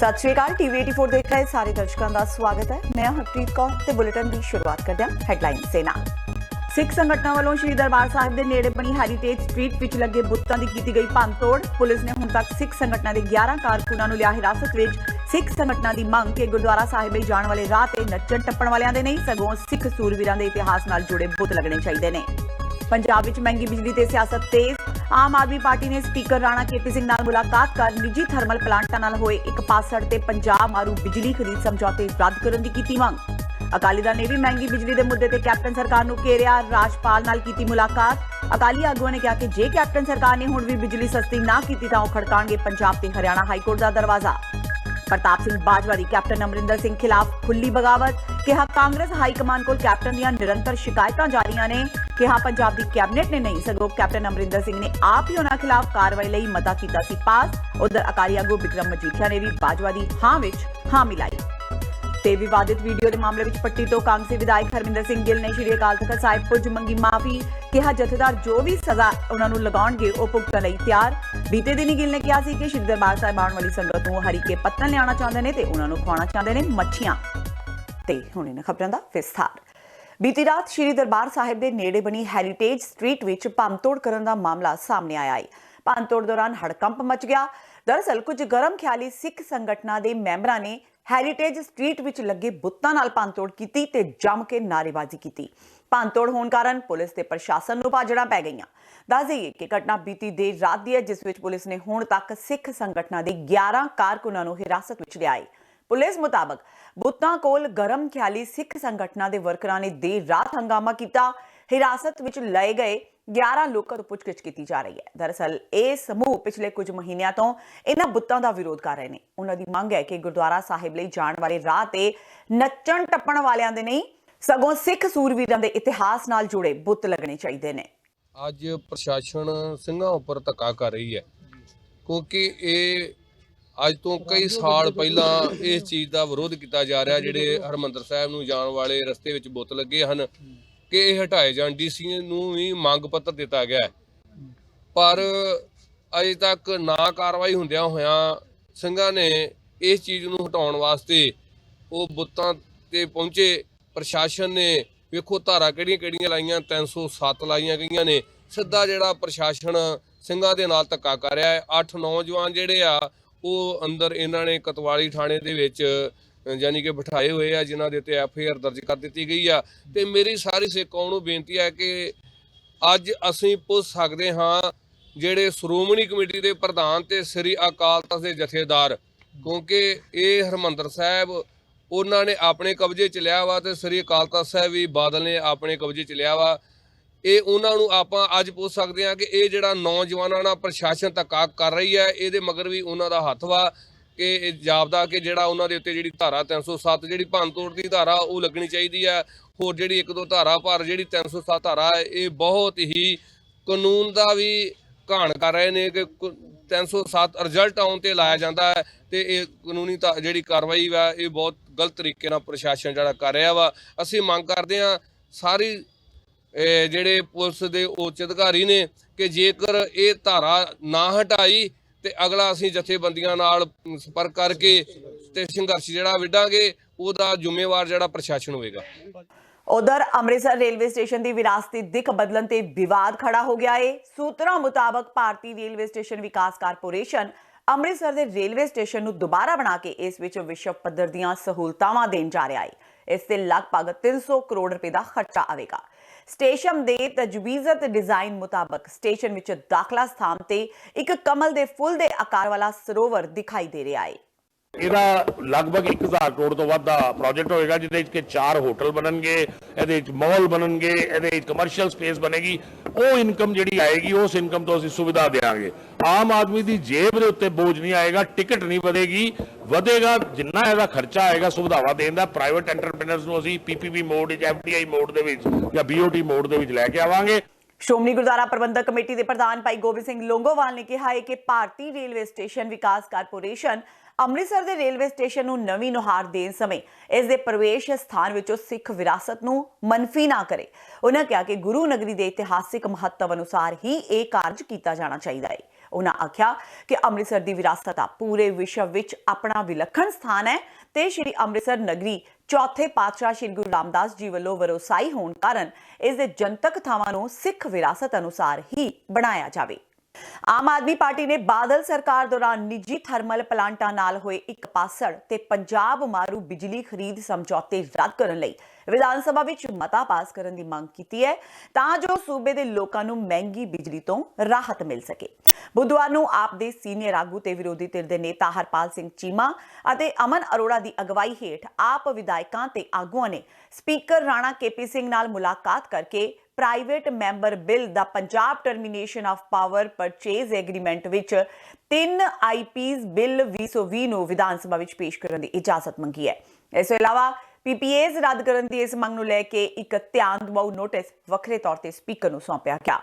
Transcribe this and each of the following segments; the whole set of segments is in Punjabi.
सत श्री अकाल। टीवी 84 देख रहे सारे दर्शकों का स्वागत है। मैं हरप्रीत कौर ते बुलेटिन की शुरुआत करते हैं हैडलाइन से ना। सिख संगठनों वालों श्री दरबार साहिब के नेड़े बनी हैरीटेज स्ट्रीट विच लगे बुत्तां दी कीती गई भंनतोड़। पुलिस ने हुण तक सिख संगठनों के 11 कारकुनां नूं लिया हिरासत विच। सिख संगठनों की मंग कि गुरुद्वारा साहिब लई जाण वाले राह ते नच्चण टप्पण वालियां दे नहीं सगों सिख सूरवीरां दे इतिहास नाल जुड़े बुत लगने चाहिए ने। पंजाब विच महंगी बिजली ते सियासत तेज। आम आदमी पार्टी ने स्पीकर राणा केपी सिंह नाल मुलाकात कर निजी थर्मल प्लांटां नाल होए एक पासड़ ते पंजाब मारू बिजली खरीद समझौते रद्द करन दी कीती मंग। अकाली दल ने भी महंगी बिजली के मुद्दे ते कैप्टन सरकार नूं घेरिया। राजपाल नाल कीती मुलाकात। अकाली आगुआं ने कहा कि जे कैप्टन सरकार ने हुण भी बिजली सस्ती ना कीती तां ओह खड़काणगे पंजाब ते हरियाणा हाईकोर्ट दा दरवाजा। प्रताप सिंह बाजवा दी कैप्टन अमरिंदर सिंह खिलाफ खुली बगावत। कहा कांग्रेस हाईकमान को कैप्टन दीआं निरंतर शिकायतां जारियां ने। कहा पंजाब दी कैबिनेट ने नहीं सगों कैप्टन अमरिंदर सिंह ने आप ही उन्हां खिलाफ कार्रवाई लई मता कीता सी पास। उधर अकाली आगू बिक्रम मजीठिया ने भी बाजवा दी हां विच हां मिलाई। ते विवादित वीडियो के मामले में पट्टी तो कांग्रेसी विधायक हरमिंदर सिंह गिल ने श्री अकाल तख्त साहिब पुज मंगी माफी। कहा जथेदार जो भी सजा उन्होंने लगाउणगे ओह भुगतण लई तैयार। बीते दिन गिल ने कहा कि श्री दरबार साहिब आउण वाली संगत नूं हरी के पत्तन लियाना चाहुंदे ने ते उन्हां नूं खवाउणा चाहुंदे ने मच्छियां। ते हुण इन्हां खबरां दा विस्तार। बीती रात श्री दरबार साहिब के नेड़े बनी हैरीटेज स्ट्रीट विच भंनतोड़ करन दा मामला सामने आया है। भंनतोड़ दौरान हड़कंप मच गया। दरअसल कुछ गरम ख्याली सिख संगठनां दे मैंबरां ने हैरीटेज स्ट्रीट विच लगे बुत्तां नाल भंनतोड़ कीती ते जम के नारेबाजी कीती। भंनतोड़ होण कारण पुलिस ते प्रशासन नूं भाजड़ां पै गईयां। दस दईए कि घटना बीती देर रात दी है जिस विच पुलिस ने हुण तक सिख संगठनां दे 11 कारकुनां नूं हिरासत विच लिया है। पुलिस मुताबक बुत्तां कोल गरम ख्याली सिख संगठनां दे वर्करां ने देर रात हंगामा कीता। हिरासत विच लए गए 11 लोगों तो पुछगिछ की जा रही है। दरअसल यह समूह पिछले कुछ महीनों तो इन्हां बुत्तां दा विरोध कर रहे हैं। उन्हां दी मंग है कि गुरुद्वारा साहिब लई जाण वाले राह ते नच्चण टप्पण वालियां दे नहीं सगों सिख सूरवीरां दे इतिहास नाल जुड़े बुत लगने चाहिए ने। ਅੱਜ ਪ੍ਰਸ਼ਾਸਨ ਸਿੰਘਾਂ ਉੱਪਰ ਧੱਕਾ ਕਰ ਰਹੀ ਹੈ ਕਿਉਂਕਿ ਇਹ ਅੱਜ ਤੋਂ ਕਈ ਸਾਲ ਪਹਿਲਾਂ ਇਸ ਚੀਜ਼ ਦਾ ਵਿਰੋਧ ਕੀਤਾ ਜਾ ਰਿਹਾ। ਜਿਹੜੇ ਹਰਮੰਦਰ ਸਾਹਿਬ ਨੂੰ ਜਾਣ ਵਾਲੇ ਰਸਤੇ ਵਿੱਚ ਬੁੱਤ ਲੱਗੇ ਹਨ ਕਿ ਇਹ ਹਟਾਏ ਜਾਣ। ਡੀਸੀ ਨੂੰ ਵੀ ਮੰਗ ਪੱਤਰ ਦਿੱਤਾ ਗਿਆ ਪਰ ਅਜੇ ਤੱਕ ਨਾ ਕਾਰਵਾਈ ਹੁੰਦਿਆਂ ਹੋਇਆਂ ਸਿੰਘਾਂ ਨੇ ਇਸ ਚੀਜ਼ ਨੂੰ ਹਟਾਉਣ ਵਾਸਤੇ ਉਹ ਬੁੱਤਾਂ ਤੇ ਪਹੁੰਚੇ। ਪ੍ਰਸ਼ਾਸਨ ਨੇ ਵੇਖੋ ਧਾਰਾ ਕਿਹੜੀਆਂ ਲਾਈਆਂ 307 ਲਾਈਆਂ ਗਈਆਂ ਨੇ। ਸਿੱਧਾ ਜਿਹੜਾ ਪ੍ਰਸ਼ਾਸਨ ਸਿੰਘਾਂ ਦੇ ਨਾਲ ਧੱਕਾ ਕਰ ਰਿਹਾ ਹੈ। 8 ਨੌਜਵਾਨ ਜਿਹੜੇ ਆ ਉਹ ਅੰਦਰ ਇਹਨਾਂ ਨੇ ਕਤਵਾਲੀ ਥਾਣੇ ਦੇ ਵਿੱਚ ਯਾਨੀ ਕਿ ਬਿਠਾਏ ਹੋਏ ਆ ਜਿਨ੍ਹਾਂ ਦੇ ਉੱਤੇ ਐਫਆਈਆਰ ਦਰਜ ਕਰ ਦਿੱਤੀ ਗਈ ਆ। ਤੇ ਮੇਰੀ ਸਾਰੀ ਸਿੱਖ ਕੌਮ ਨੂੰ ਬੇਨਤੀ ਹੈ ਕਿ ਅੱਜ ਅਸੀਂ ਪੁੱਛ ਸਕਦੇ ਹਾਂ ਜਿਹੜੇ ਸ਼੍ਰੋਮਣੀ ਕਮੇਟੀ ਦੇ ਪ੍ਰਧਾਨ ਤੇ ਸ੍ਰੀ ਅਕਾਲ ਤਖਤ ਦੇ ਜਥੇਦਾਰ ਕਿਉਂਕਿ ਇਹ ਹਰਮੰਦਰ ਸਾਹਿਬ ਉਹਨਾਂ ਨੇ ਆਪਣੇ ਕਬਜ਼ੇ 'ਚ ਲਿਆ ਵਾ ਤੇ ਸ੍ਰੀ ਅਕਾਲ ਤਖਤ ਸਾਹਿਬ ਵੀ ਬਾਦਲ ਨੇ ਆਪਣੇ ਕਬਜ਼ੇ 'ਚ ਲਿਆ ਵਾ। ਇਹ ਉਹਨਾਂ ਨੂੰ ਆਪਾਂ ਅੱਜ ਪੁੱਛ ਸਕਦੇ ਹਾਂ ਕਿ ਇਹ ਜਿਹੜਾ ਨੌਜਵਾਨਾਂ ਨਾਲ ਪ੍ਰਸ਼ਾਸਨ ਧੱਕਾ ਕਰ ਰਹੀ ਹੈ ਇਹਦੇ ਮਗਰ ਵੀ ਉਹਨਾਂ ਦਾ ਹੱਥ ਵਾ ਕਿ ਇਹ ਜਾਪਦਾ ਕਿ ਜਿਹੜਾ ਉਹਨਾਂ ਦੇ ਉੱਤੇ ਜਿਹੜੀ ਧਾਰਾ 307 ਜਿਹੜੀ ਭੰਨਤੋੜ ਦੀ ਧਾਰਾ ਉਹ ਲੱਗਣੀ ਚਾਹੀਦੀ ਹੈ। ਹੋਰ ਜਿਹੜੀ ਇੱਕ ਦੋ ਧਾਰਾ ਪਰ ਜਿਹੜੀ 307 ਧਾਰਾ ਹੈ ਇਹ ਬਹੁਤ ਹੀ ਕਾਨੂੰਨ ਦਾ ਵੀ ਘਾਣ ਕਰ ਰਹੇ ਨੇ ਕਿ 307 ਰਿਜ਼ਲਟ ਆਉਣ ਤੇ ਲਾਇਆ ਜਾਂਦਾ ਹੈ ਤੇ ਇਹ ਕਾਨੂੰਨੀ ਜਿਹੜੀ ਕਾਰਵਾਈ ਵਾ ਇਹ ਬਹੁਤ ਗਲਤ ਤਰੀਕੇ ਨਾਲ ਪ੍ਰਸ਼ਾਸਨ ਜਿਹੜਾ ਕਰ ਰਿਹਾ ਵਾ। ਅਸੀਂ ਮੰਗ ਕਰਦੇ ਹਾਂ ਸਾਰੀ ਜਿਹੜੇ ਪੁਲਿਸ ਦੇ ਉੱਚ ਅਧਿਕਾਰੀ ਨੇ ਕਿ ਜੇਕਰ ਇਹ ਧਾਰਾ ਨਾ ਹਟਾਈ ਤੇ ਅਗਲਾ ਅਸੀਂ ਜਥੇਬੰਦੀਆਂ ਨਾਲ ਸੰਪਰਕ ਕਰਕੇ ਤੇ ਸੰਘਰਸ਼ ਜਿਹੜਾ ਵਿੱਢਾਂਗੇ ਉਹਦਾ ਜ਼ਿੰਮੇਵਾਰ ਜਿਹੜਾ ਪ੍ਰਸ਼ਾਸਨ ਹੋਵੇਗਾ। उधर अमृतसर रेलवे स्टेशन की विरासती दिख बदलन ते विवाद खड़ा हो गया है। सूत्रों मुताबक भारतीय रेलवे स्टेशन विकास कारपोरेशन अमृतसर के रेलवे स्टेशन नूं दोबारा बना के इस विच विश्व पद्धर दीआं सहूलतावां देण जा रहा है। इस ते लगभग 300 करोड़ रुपए का खर्चा आवेगा। स्टेशन के तजवीज़त डिजाइन मुताबक स्टेशन विच दाखला स्थान ते एक कमल के फुल के आकार वाला सरोवर दिखाई दे रहा है। ਇਹਦਾ ਲਗਭਗ 1000 ਕਰੋੜ ਤੋਂ ਵੱਧ ਦਾ ਪ੍ਰੋਜੈਕਟ ਹੋਏਗਾ ਜਿਹਦੇ ਵਿੱਚ ਕਿ 4 ਹੋਟਲ ਬਣਨਗੇ, ਇਹਦੇ ਵਿੱਚ ਮਾਲ ਬਣਨਗੇ, ਇਹਦੇ ਵਿੱਚ ਕਮਰਸ਼ੀਅਲ ਸਪੇਸ ਬਣੇਗੀ। ਉਹ ਇਨਕਮ ਜਿਹੜੀ ਆਏਗੀ ਉਸ ਇਨਕਮ ਤੋਂ ਅਸੀਂ ਸੁਵਿਧਾ ਦੇਵਾਂਗੇ। ਆਮ ਆਦਮੀ ਦੀ ਜੇਬ ਦੇ ਉੱਤੇ ਬੋਝ ਨਹੀਂ ਆਏਗਾ, ਟਿਕਟ ਨਹੀਂ ਵਧੇਗੀ, ਵਧੇਗਾ ਜਿੰਨਾ ਇਹਦਾ ਖਰਚਾ ਆਏਗਾ ਸੁਵਿਧਾਵਾਂ ਦੇਣ ਦਾ ਪ੍ਰਾਈਵੇਟ ਐਂਟਰਪ੍ਰੀਨਰਸ ਨੂੰ ਅਸੀਂ ਪੀਪੀਪੀ ਮੋਡ ਵਿੱਚ, ਐਫਡੀਆਈ ਮੋਡ ਦੇ ਵਿੱਚ ਜਾਂ ਬੀਓਟੀ ਮੋਡ ਦੇ ਵਿੱਚ ਲੈ ਕੇ ਆਵਾਂਗੇ। श्रोमणी गुरुद्वारा प्रबंधक कमेटी के प्रधान भाई गोबिंद सिंह लोंगोवाल ने कहा है कि भारतीय रेलवे स्टेशन विकास कारपोरेशन अमृतसर के रेलवे स्टेशन नूं नवीं नुहार देण समय इस दे प्रवेश स्थान विचों सिख विरासत नूं मनफी ना करे। उन्होंने कहा कि गुरु नगरी के इतिहासिक महत्व अनुसार ही यह कारज किया जाना चाहिए है। उन्होंने आख्या कि अमृतसर की विरासत दा पूरे विश्व विच अपना विलखण स्थान है ते श्री अमृतसर नगरी चौथे पातशाह श्री गुरु रामदास जी वालों वरोसाई होने कारण इस दे जनतक थावां नूं सिख विरासत अनुसार ही बनाया जावे। आम आदमी पार्टी ने बादल सरकार दौरान निजी थर्मल प्लांटां नाल होए एक पासड़ ते पंजाब मारू बिजली खरीद समझौते रद्द करन लई विधान सभा विच मता पास करन दी मंग कीती है तां जो सूबे दे लोकां नूं महंगी बिजली तो राहत मिल सके। बुधवार नूं आप दे सीनियर आगू ते विरोधी धिर दे नेता हरपाल सिंह चीमा अते अमन अरोड़ा दी अगवाई हेठ आप विधायकां ते आगूआं ने स्पीकर राणा केपी सिंह नाल मुलाकात करके प्राइवेट मैंबर बिल दा Punjab termination of power purchase agreement विच 3 आईपीज बिल 2020 नूं विधान सभा विच पेश करन दी इजाजत मंगी है। इस तों इलावा पीपीएज रद्द करन दी इस मंग नूं लै के एक ध्यान दवाऊ नोटिस वखरे तौर ते स्पीकर नूं सौंपिया गया।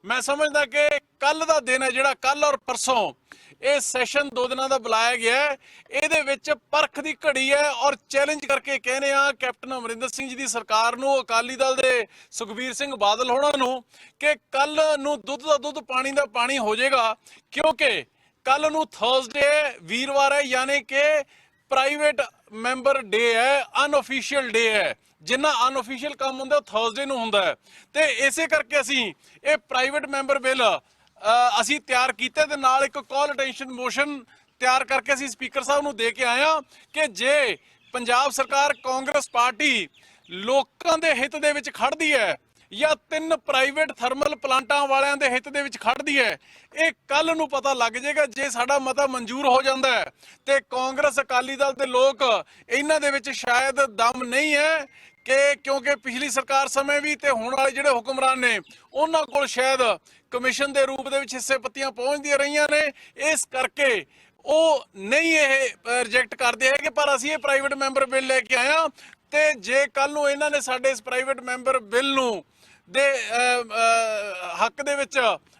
मैं समझदा कि कल दा दिन है जिहड़ा कल और परसों ਇਹ ਸੈਸ਼ਨ 2 ਦਿਨਾਂ ਦਾ ਬੁਲਾਇਆ ਗਿਆ ਹੈ। ਇਹਦੇ ਵਿੱਚ ਪਰਖ ਦੀ ਘੜੀ ਹੈ ਔਰ ਚੈਲੰਜ ਕਰਕੇ ਕਹਿੰਦੇ ਆ ਕੈਪਟਨ ਅਮਰਿੰਦਰ ਸਿੰਘ ਜੀ ਦੀ ਸਰਕਾਰ ਨੂੰ, ਅਕਾਲੀ ਦਲ ਦੇ ਸੁਖਬੀਰ ਸਿੰਘ ਬਾਦਲ ਹੋਣਾ ਨੂੰ ਕਿ ਕੱਲ ਨੂੰ ਦੁੱਧ ਦਾ ਦੁੱਧ ਪਾਣੀ ਦਾ ਪਾਣੀ ਹੋ ਜਾਏਗਾ, ਕਿਉਂਕਿ ਕੱਲ ਨੂੰ ਥਰਸਡੇ ਵੀਰਵਾਰ ਹੈ, ਯਾਨੀ ਕਿ ਪ੍ਰਾਈਵੇਟ ਮੈਂਬਰ ਡੇ ਹੈ, ਅਨऑफिशियल ਡੇ ਹੈ। ਜਿੰਨਾ ਅਨऑफिशियल ਕੰਮ ਹੁੰਦਾ ਉਹ ਥਰਸਡੇ ਨੂੰ ਹੁੰਦਾ ਹੈ ਤੇ ਇਸੇ ਕਰਕੇ ਅਸੀਂ ਇਹ ਪ੍ਰਾਈਵੇਟ ਮੈਂਬਰ ਬਿੱਲ ਅਸੀਂ ਤਿਆਰ ਕੀਤੇ ਤੇ ਨਾਲ ਇੱਕ ਕਾਲ ਅਟੈਂਸ਼ਨ ਮੋਸ਼ਨ ਤਿਆਰ ਕਰਕੇ ਅਸੀਂ ਸਪੀਕਰ ਸਾਹਿਬ ਨੂੰ ਦੇ ਕੇ ਆਏ ਹਾਂ ਕਿ ਜੇ ਪੰਜਾਬ ਸਰਕਾਰ ਕਾਂਗਰਸ ਪਾਰਟੀ ਲੋਕਾਂ ਦੇ ਹਿੱਤ ਦੇ ਵਿੱਚ ਖੜਦੀ ਹੈ ਜਾਂ 3 ਪ੍ਰਾਈਵੇਟ ਥਰਮਲ ਪਲਾਂਟਾਂ ਵਾਲਿਆਂ ਦੇ ਹਿੱਤ ਦੇ ਵਿੱਚ ਖੜਦੀ ਹੈ, ਇਹ ਕੱਲ ਨੂੰ ਪਤਾ ਲੱਗ ਜਾਏਗਾ। ਜੇ ਸਾਡਾ ਮਤਾ ਮਨਜ਼ੂਰ ਹੋ ਜਾਂਦਾ ਹੈ ਤੇ ਕਾਂਗਰਸ ਅਕਾਲੀ ਦਲ ਦੇ ਲੋਕ ਇਹਨਾਂ ਦੇ ਵਿੱਚ ਸ਼ਾਇਦ ਦਮ ਨਹੀਂ ਹੈ ਕਿ ਕਿਉਂਕਿ ਪਿਛਲੀ ਸਰਕਾਰ ਸਮੇਂ ਵੀ ਤੇ ਹੁਣ ਵਾਲੇ ਜਿਹੜੇ ਹੁਕਮਰਾਨ ਨੇ ਉਹਨਾਂ ਕੋਲ ਸ਼ਾਇਦ ਕਮਿਸ਼ਨ ਦੇ ਰੂਪ ਦੇ ਵਿੱਚ ਹਿੱਸੇ ਪੱਤੀਆਂ ਪਹੁੰਚਦੀਆਂ ਰਹੀਆਂ ਨੇ, ਇਸ ਕਰਕੇ ਉਹ ਨਹੀਂ ਇਹ ਰਿਜੈਕਟ ਕਰਦੇ ਹੈਗੇ। ਪਰ ਅਸੀਂ ਇਹ ਪ੍ਰਾਈਵੇਟ ਮੈਂਬਰ ਬਿੱਲ ਲੈ ਕੇ ਆਏ ਹਾਂ ਤੇ ਜੇ ਕੱਲ ਨੂੰ ਇਹਨਾਂ ਨੇ ਸਾਡੇ ਇਸ ਪ੍ਰਾਈਵੇਟ ਮੈਂਬਰ ਬਿੱਲ ਨੂੰ ਦੇ ਹੱਕ ਦੇ ਵਿੱਚ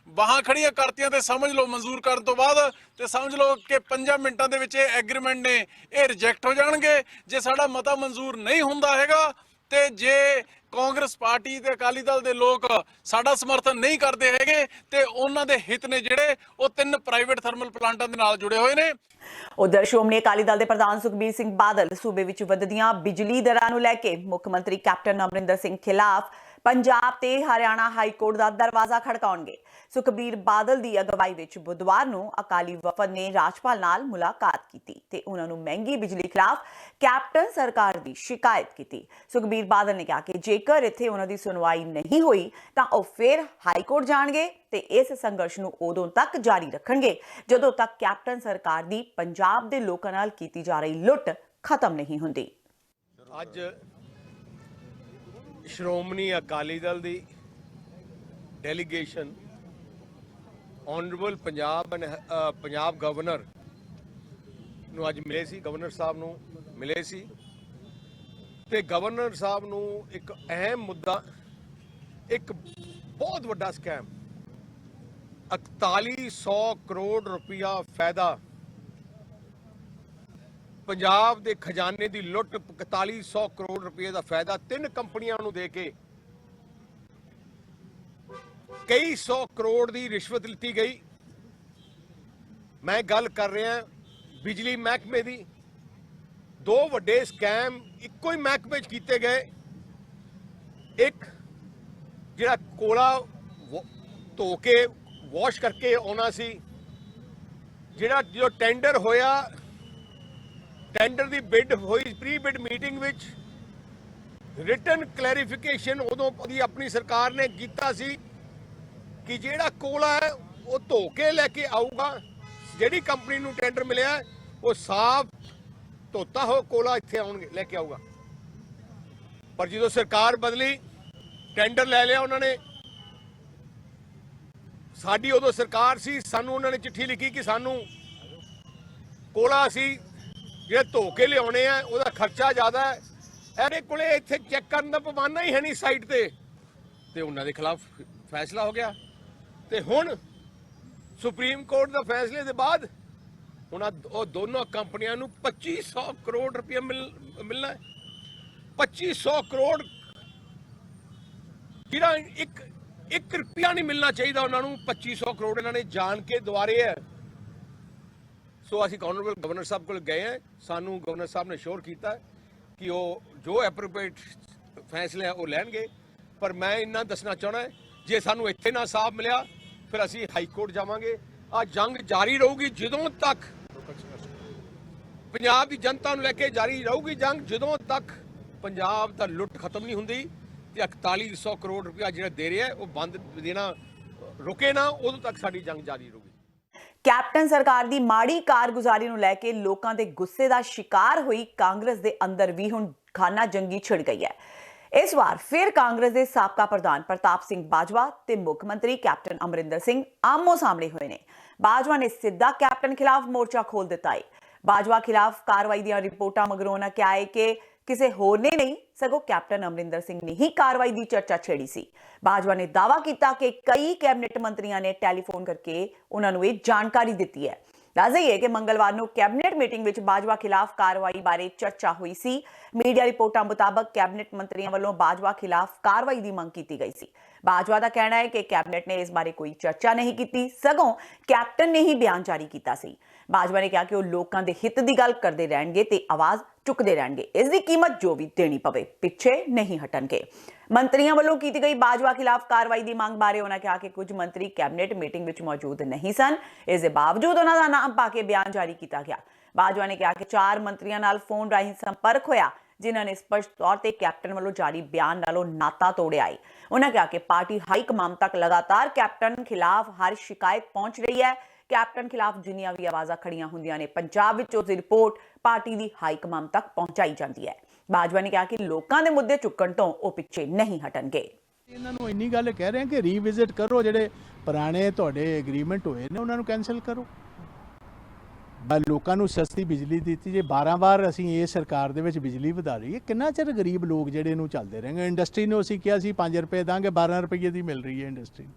ਬਾਹਾਂ ਖੜੀਆਂ ਕਰਤੀਆਂ ਤੇ ਸਮਝ ਲਓ ਮਨਜ਼ੂਰ ਕਰਨ ਤੋਂ ਬਾਅਦ ਤੇ ਸਮਝ ਲਓ ਕਿ 5 ਮਿੰਟਾਂ ਦੇ ਵਿੱਚ ਇਹ ਐਗਰੀਮੈਂਟ ਨੇ ਇਹ ਰਿਜੈਕਟ ਹੋ ਜਾਣਗੇ। ਜੇ ਸਾਡਾ ਮਤਾ ਮਨਜ਼ੂਰ ਨਹੀਂ ਹੁੰਦਾ ਹੈਗਾ ਤੇ ਜੇ ਕਾਂਗਰਸ ਪਾਰਟੀ ਤੇ ਅਕਾਲੀ ਦਲ ਦੇ ਲੋਕ ਸਾਡਾ ਸਮਰਥਨ ਨਹੀਂ ਕਰਦੇ ਹੈਗੇ ਤੇ ਉਹਨਾਂ ਦੇ ਹਿੱਤ ਨੇ ਜਿਹੜੇ ਉਹ 3 ਪ੍ਰਾਈਵੇਟ ਥਰਮਲ ਪਲਾਂਟਾਂ ਦੇ ਨਾਲ ਜੁੜੇ ਹੋਏ ਨੇ। उधर श्रोमणी अकाली दल के प्रधान सुखबीर सिंह बादल सूबे विच वधदियां बिजली दरां नूं लैके मुख मंत्री कैप्टन अमरिंदर सिंह खिलाफ पंजाब ते हरियाणा हाई कोर्ट का दरवाजा खड़काउणगे। सुखबीर बादल की अगवाई विच बुधवार नूं अकाली वफद ने राजपाल नाल मुलाकात की ते उन्हां नूं महंगी बिजली खिलाफ कैप्टन सरकार की शिकायत की। सुखबीर बादल ने कहा कि जेकर इत्थे उन्हां दी सुनवाई नहीं हुई तां ओह फिर हाई कोर्ट जाणगे ते इस संघर्ष नूं उदों तक जारी रखणगे जदों तक कैप्टन सरकार की पंजाब दे लोकां नाल कीती जा रही लुੱਟ खत्म नहीं हुंदी। ਅੱਜ ਸ਼੍ਰੋਮਣੀ ਅਕਾਲੀ ਦਲ ਦੀ ਡੈਲੀਗੇਸ਼ਨ ਆਨਰੇਬਲ ਪੰਜਾਬ ਗਵਰਨਰ ਨੂੰ ਅੱਜ ਮਿਲੇ ਸੀ, ਗਵਰਨਰ ਸਾਹਿਬ ਨੂੰ ਮਿਲੇ ਸੀ ਤੇ ਗਵਰਨਰ ਸਾਹਿਬ ਨੂੰ ਇੱਕ ਅਹਿਮ ਮੁੱਦਾ, ਇੱਕ ਬਹੁਤ ਵੱਡਾ ਸਕੈਮ 4100 ਕਰੋੜ ਰੁਪਇਆ ਫਾਇਦਾ, ਪੰਜਾਬ ਦੇ ਖਜ਼ਾਨੇ ਦੀ ਲੁੱਟ 4100 ਕਰੋੜ ਰੁਪਏ ਦਾ ਫਾਇਦਾ 3 ਕੰਪਨੀਆਂ ਨੂੰ ਦੇ ਕੇ ਕਈ 100 ਕਰੋੜ ਦੀ ਰਿਸ਼ਵਤ ਲਿੱਤੀ ਗਈ। ਮੈਂ ਗੱਲ ਕਰ ਰਿਹਾ ਬਿਜਲੀ ਮਹਿਕਮੇ ਦੀ। 2 ਵੱਡੇ ਸਕੈਮ ਇੱਕੋ ਹੀ ਮਹਿਕਮੇ 'ਚ ਕੀਤੇ ਗਏ। ਇੱਕ ਜਿਹੜਾ ਕੋਲਾ ਧੋ ਕੇ ਵਾਸ਼ ਕਰਕੇ ਆਉਣਾ ਸੀ, ਜਿਹੜਾ ਜੋ ਟੈਂਡਰ ਹੋਇਆ, ਟੈਂਡਰ ਦੀ ਬਿਡ ਹੋਈ ਪ੍ਰੀ ਬਿਡ ਮੀਟਿੰਗ ਵਿੱਚ ਰਿਟਨ ਕਲੈਰੀਫਿਕੇਸ਼ਨ ਉਦੋਂ ਦੀ ਆਪਣੀ ਸਰਕਾਰ ਨੇ ਕੀਤਾ ਸੀ ਕਿ ਜਿਹੜਾ ਕੋਲਾ ਹੈ ਉਹ ਧੋ ਕੇ ਲੈ ਕੇ ਆਊਗਾ। ਜਿਹੜੀ ਕੰਪਨੀ ਨੂੰ ਟੈਂਡਰ ਮਿਲਿਆ ਉਹ ਸਾਫ਼ ਧੋਤਾ ਹੋ ਕੋਲਾ ਇੱਥੇ ਆਉਣਗੇ ਲੈ ਕੇ ਆਊਗਾ। ਪਰ ਜਦੋਂ ਸਰਕਾਰ ਬਦਲੀ, ਟੈਂਡਰ ਲੈ ਲਿਆ ਉਹਨਾਂ ਨੇ। ਸਾਡੀ ਉਦੋਂ ਸਰਕਾਰ ਸੀ, ਸਾਨੂੰ ਉਹਨਾਂ ਨੇ ਚਿੱਠੀ ਲਿਖੀ ਕਿ ਸਾਨੂੰ ਕੋਲਾ ਅਸੀਂ ਜਿਹੜੇ ਧੋ ਕੇ ਲਿਆਉਣੇ ਆ ਉਹਦਾ ਖਰਚਾ ਜ਼ਿਆਦਾ ਹੈ, ਇਹਦੇ ਕੋਲੇ ਇੱਥੇ ਚੈੱਕ ਕਰਨ ਦਾ ਪਵਾਨਾ ਹੀ ਹੈ ਨਹੀਂ ਸਾਈਟ ਤੇ ਉਹਨਾਂ ਦੇ ਖਿਲਾਫ ਫੈਸਲਾ ਹੋ ਗਿਆ। ਤੇ ਹੁਣ ਸੁਪਰੀਮ ਕੋਰਟ ਦਾ ਫੈਸਲੇ ਦੇ ਬਾਅਦ ਹੁਣ ਉਹ ਦੋਨੋਂ ਕੰਪਨੀਆਂ ਨੂੰ 2500 ਕਰੋੜ ਰੁਪਏ ਮਿਲਣਾ ਹੈ। 2500 ਕਰੋੜ ਜਿਹੜਾ 1 ਰੁਪਿਆ ਨਹੀਂ ਮਿਲਣਾ ਚਾਹੀਦਾ ਉਹਨਾਂ ਨੂੰ। 2500 ਕਰੋੜ ਇਹਨਾਂ ਨੇ ਜਾਣ ਕੇ ਦੁਆਰੇ ਹੈ। ਸੋ ਅਸੀਂ ਆਨਰੇਬਲ ਗਵਰਨਰ ਸਾਹਿਬ ਕੋਲ ਗਏ ਹਾਂ, ਸਾਨੂੰ ਗਵਰਨਰ ਸਾਹਿਬ ਨੇ ਸ਼ੋਰ ਕੀਤਾ ਕਿ ਉਹ ਜੋ ਐਪਰੋਪ੍ਰੀਏਟ ਫੈਸਲੇ ਆ ਉਹ ਲੈਣਗੇ। ਪਰ ਮੈਂ ਇੰਨਾ ਦੱਸਣਾ ਚਾਹਣਾ ਜੇ ਸਾਨੂੰ ਇੱਥੇ ਨਾ ਸਾਫ਼ ਮਿਲਿਆ ਫਿਰ ਅਸੀਂ ਹਾਈ ਕੋਰਟ ਜਾਵਾਂਗੇ। ਆ ਜੰਗ ਜਾਰੀ ਰਹੂਗੀ ਜਦੋਂ ਤੱਕ ਪੰਜਾਬ ਦੀ ਜਨਤਾ ਨੂੰ ਲੈ ਕੇ ਜਾਰੀ ਰਹੂਗੀ ਜੰਗ, ਜਦੋਂ ਤੱਕ ਪੰਜਾਬ ਦਾ ਲੁੱਟ ਖਤਮ ਨਹੀਂ ਹੁੰਦੀ ਤੇ 4100 ਕਰੋੜ ਰੁਪਇਆ ਜਿਹੜਾ ਦੇ ਰਿਹਾ ਉਹ ਬੰਦ ਦੇਣਾ ਰੁਕੇ ਨਾ, ਉਦੋਂ ਤੱਕ ਸਾਡੀ ਜੰਗ ਜਾਰੀ ਰਹੂਗੀ। ਕੈਪਟਨ ਸਰਕਾਰ ਦੀ ਮਾੜੀ ਕਾਰਗੁਜ਼ਾਰੀ ਨੂੰ ਲੈ ਕੇ ਲੋਕਾਂ ਦੇ ਗੁੱਸੇ ਦਾ ਸ਼ਿਕਾਰ ਹੋਈ ਕਾਂਗਰਸ ਦੇ ਅੰਦਰ ਵੀ ਹੁਣ ਖਾਨਾ ਜੰਗੀ ਛਿੜ ਗਈ ਹੈ। ਇਸ ਵਾਰ ਫਿਰ ਕਾਂਗਰਸ ਦੇ ਸਾਬਕਾ ਪ੍ਰਧਾਨ ਪ੍ਰਤਾਪ ਸਿੰਘ ਬਾਜਵਾ ਤੇ ਮੁੱਖ ਮੰਤਰੀ ਕੈਪਟਨ ਅਮਰਿੰਦਰ ਸਿੰਘ ਆਮੋ ਸਾਹਮਣੇ ਹੋਏ ਨੇ। ਬਾਜਵਾ ਨੇ ਸਿੱਧਾ ਕੈਪਟਨ ਖਿਲਾਫ ਮੋਰਚਾ ਖੋਲ ਦਿੱਤਾ ਹੈ। ਬਾਜਵਾ ਖਿਲਾਫ ਕਾਰਵਾਈ ਦੀਆਂ ਰਿਪੋਰਟਾਂ ਮਗਰੋਂ ਉਹਨਾਂ ਕਿਹਾ ਹੈ ਕਿ ਕਿਸੇ ਹੋਰ ਨੇ ਨਹੀਂ ਸਗੋਂ ਕੈਪਟਨ ਅਮਰਿੰਦਰ ਸਿੰਘ ਨੇ ਹੀ ਕਾਰਵਾਈ ਦੀ ਚਰਚਾ ਛੇੜੀ ਸੀ। ਬਾਜਵਾ ਨੇ ਦਾਅਵਾ ਕੀਤਾ ਕਿ ਕਈ ਕੈਬਨਿਟ ਮੰਤਰੀਆਂ ਨੇ ਟੈਲੀਫੋਨ ਕਰਕੇ ਉਹਨਾਂ ਨੂੰ ਇਹ ਜਾਣਕਾਰੀ ਦਿੱਤੀ ਹੈ। ਦੱਸ ਦਈਏ ਕਿ ਮੰਗਲਵਾਰ ਨੂੰ ਕੈਬਨਿਟ ਮੀਟਿੰਗ ਵਿੱਚ ਬਾਜਵਾ ਖਿਲਾਫ ਕਾਰਵਾਈ ਬਾਰੇ ਚਰਚਾ ਹੋਈ ਸੀ। ਮੀਡੀਆ ਰਿਪੋਰਟਾਂ ਮੁਤਾਬਕ ਕੈਬਨਿਟ ਮੰਤਰੀਆਂ ਵੱਲੋਂ ਬਾਜਵਾ ਖਿਲਾਫ ਕਾਰਵਾਈ ਦੀ ਮੰਗ ਕੀਤੀ ਗਈ ਸੀ। ਬਾਜਵਾ ਦਾ ਕਹਿਣਾ ਹੈ ਕਿ ਕੈਬਨਿਟ ਨੇ ਇਸ ਬਾਰੇ ਕੋਈ ਚਰਚਾ ਨਹੀਂ ਕੀਤੀ, ਸਗੋਂ ਕੈਪਟਨ ਨੇ ਹੀ ਬਿਆਨ ਜਾਰੀ ਕੀਤਾ ਸੀ। ਬਾਜਵਾ ਨੇ ਕਿਹਾ ਕਿ ਉਹ ਲੋਕਾਂ ਦੇ ਹਿੱਤ ਦੀ ਗੱਲ ਕਰਦੇ ਰਹਿਣਗੇ ਤੇ ਆਵਾਜ਼ ਚੁੱਕਦੇ ਰਹਿਣਗੇ, ਇਸ ਦੀ ਕੀਮਤ ਜੋ ਵੀ ਦੇਣੀ ਪਵੇ ਪਿੱਛੇ ਨਹੀਂ ਹਟਣਗੇ। ਮੰਤਰੀਆਂ ਵੱਲੋਂ ਕੀਤੀ ਗਈ ਬਾਜਵਾ ਖਿਲਾਫ ਕਾਰਵਾਈ ਦੀ ਮੰਗ ਬਾਰੇ ਉਹਨਾਂ ਕਿਹਾ ਕਿ ਕੁਝ ਮੰਤਰੀ ਕੈਬਨਿਟ ਮੀਟਿੰਗ ਵਿੱਚ ਮੌਜੂਦ ਨਹੀਂ ਸਨ, ਇਸ ਦੇ ਬਾਵਜੂਦ ਉਹਨਾਂ ਦਾ ਨਾਮ ਪਾ ਕੇ ਬਿਆਨ ਜਾਰੀ ਕੀਤਾ ਗਿਆ। ਬਾਜਵਾ ਨੇ ਕਿਹਾ ਕਿ 4 ਮੰਤਰੀਆਂ ਨਾਲ ਫੋਨ ਰਾਹੀਂ ਸੰਪਰਕ ਹੋਇਆ ਜਿਨ੍ਹਾਂ ਨੇ ਸਪਸ਼ਟ ਤੌਰ ਤੇ ਕੈਪਟਨ ਵੱਲੋਂ ਜਾਰੀ ਬਿਆਨ ਨਾਲੋਂ ਨਾਤਾ ਤੋੜਿਆ ਹੈ। ਉਹਨਾਂ ਕਿਹਾ ਕਿ ਪਾਰਟੀ ਹਾਈ ਕਮਾਨ ਤੱਕ ਲਗਾਤਾਰ ਕੈਪਟਨ ਖਿਲਾਫ ਹਰ ਸ਼ਿਕਾਇਤ ਪਹੁੰਚ ਰਹੀ ਹੈ। ਕੈਪਟਨ ਖਿਲਾਫ ਜਿੰਨੀਆਂ ਵੀ ਆਵਾਜ਼ਾਂ ਖੜੀਆਂ ਹੁੰਦੀਆਂ ਨੇ ਪੰਜਾਬ ਵਿੱਚ ਉਸ ਦੀ ਰਿਪੋਰਟ ਪਾਰਟੀ ਦੀ ਹਾਈ ਕਮਾਨ ਤੱਕ ਪਹੁੰਚਾਈ ਜਾਂਦੀ ਹੈ। ਬਾਜਵਾ ਨੇ ਕਿਹਾ ਕਿ ਲੋਕਾਂ ਦੇ ਮੁੱਦੇ ਚੁੱਕਣ ਤੋਂ ਉਹ ਪਿੱਛੇ ਨਹੀਂ ਹਟਣਗੇ। ਇਹਨਾਂ ਨੂੰ ਇੰਨੀ ਗੱਲ ਕਹਿ ਰਹੇ ਹਾਂ ਕਿ ਰੀਵਿਜ਼ਿਟ ਕਰੋ, ਜਿਹੜੇ ਪੁਰਾਣੇ ਤੁਹਾਡੇ ਐਗਰੀਮੈਂਟ ਹੋਏ ਨੇ ਉਹਨਾਂ ਨੂੰ ਕੈਂਸਲ ਕਰੋ। ਲੋਕਾਂ ਨੂੰ ਸਸਤੀ ਬਿਜਲੀ ਦਿੱਤੀ, ਜੇ 12 ਵਾਰ ਅਸੀਂ ਇਹ ਸਰਕਾਰ ਦੇ ਵਿੱਚ ਬਿਜਲੀ ਵਧਾ ਰਹੀ ਹੈ, ਕਿੰਨਾ ਚਿਰ ਗਰੀਬ ਲੋਕ ਜਿਹੜੇ ਨੂੰ ਚੱਲਦੇ ਰਹਿਣਗੇ। ਇੰਡਸਟਰੀ ਨੂੰ ਅਸੀਂ ਕਿਹਾ ਸੀ 5 ਰੁਪਏ ਦਾਂਗੇ, 12 ਰੁਪਏ ਦੀ ਮਿਲ ਰਹੀ ਹੈ ਇੰਡਸਟਰੀ ਨੂੰ।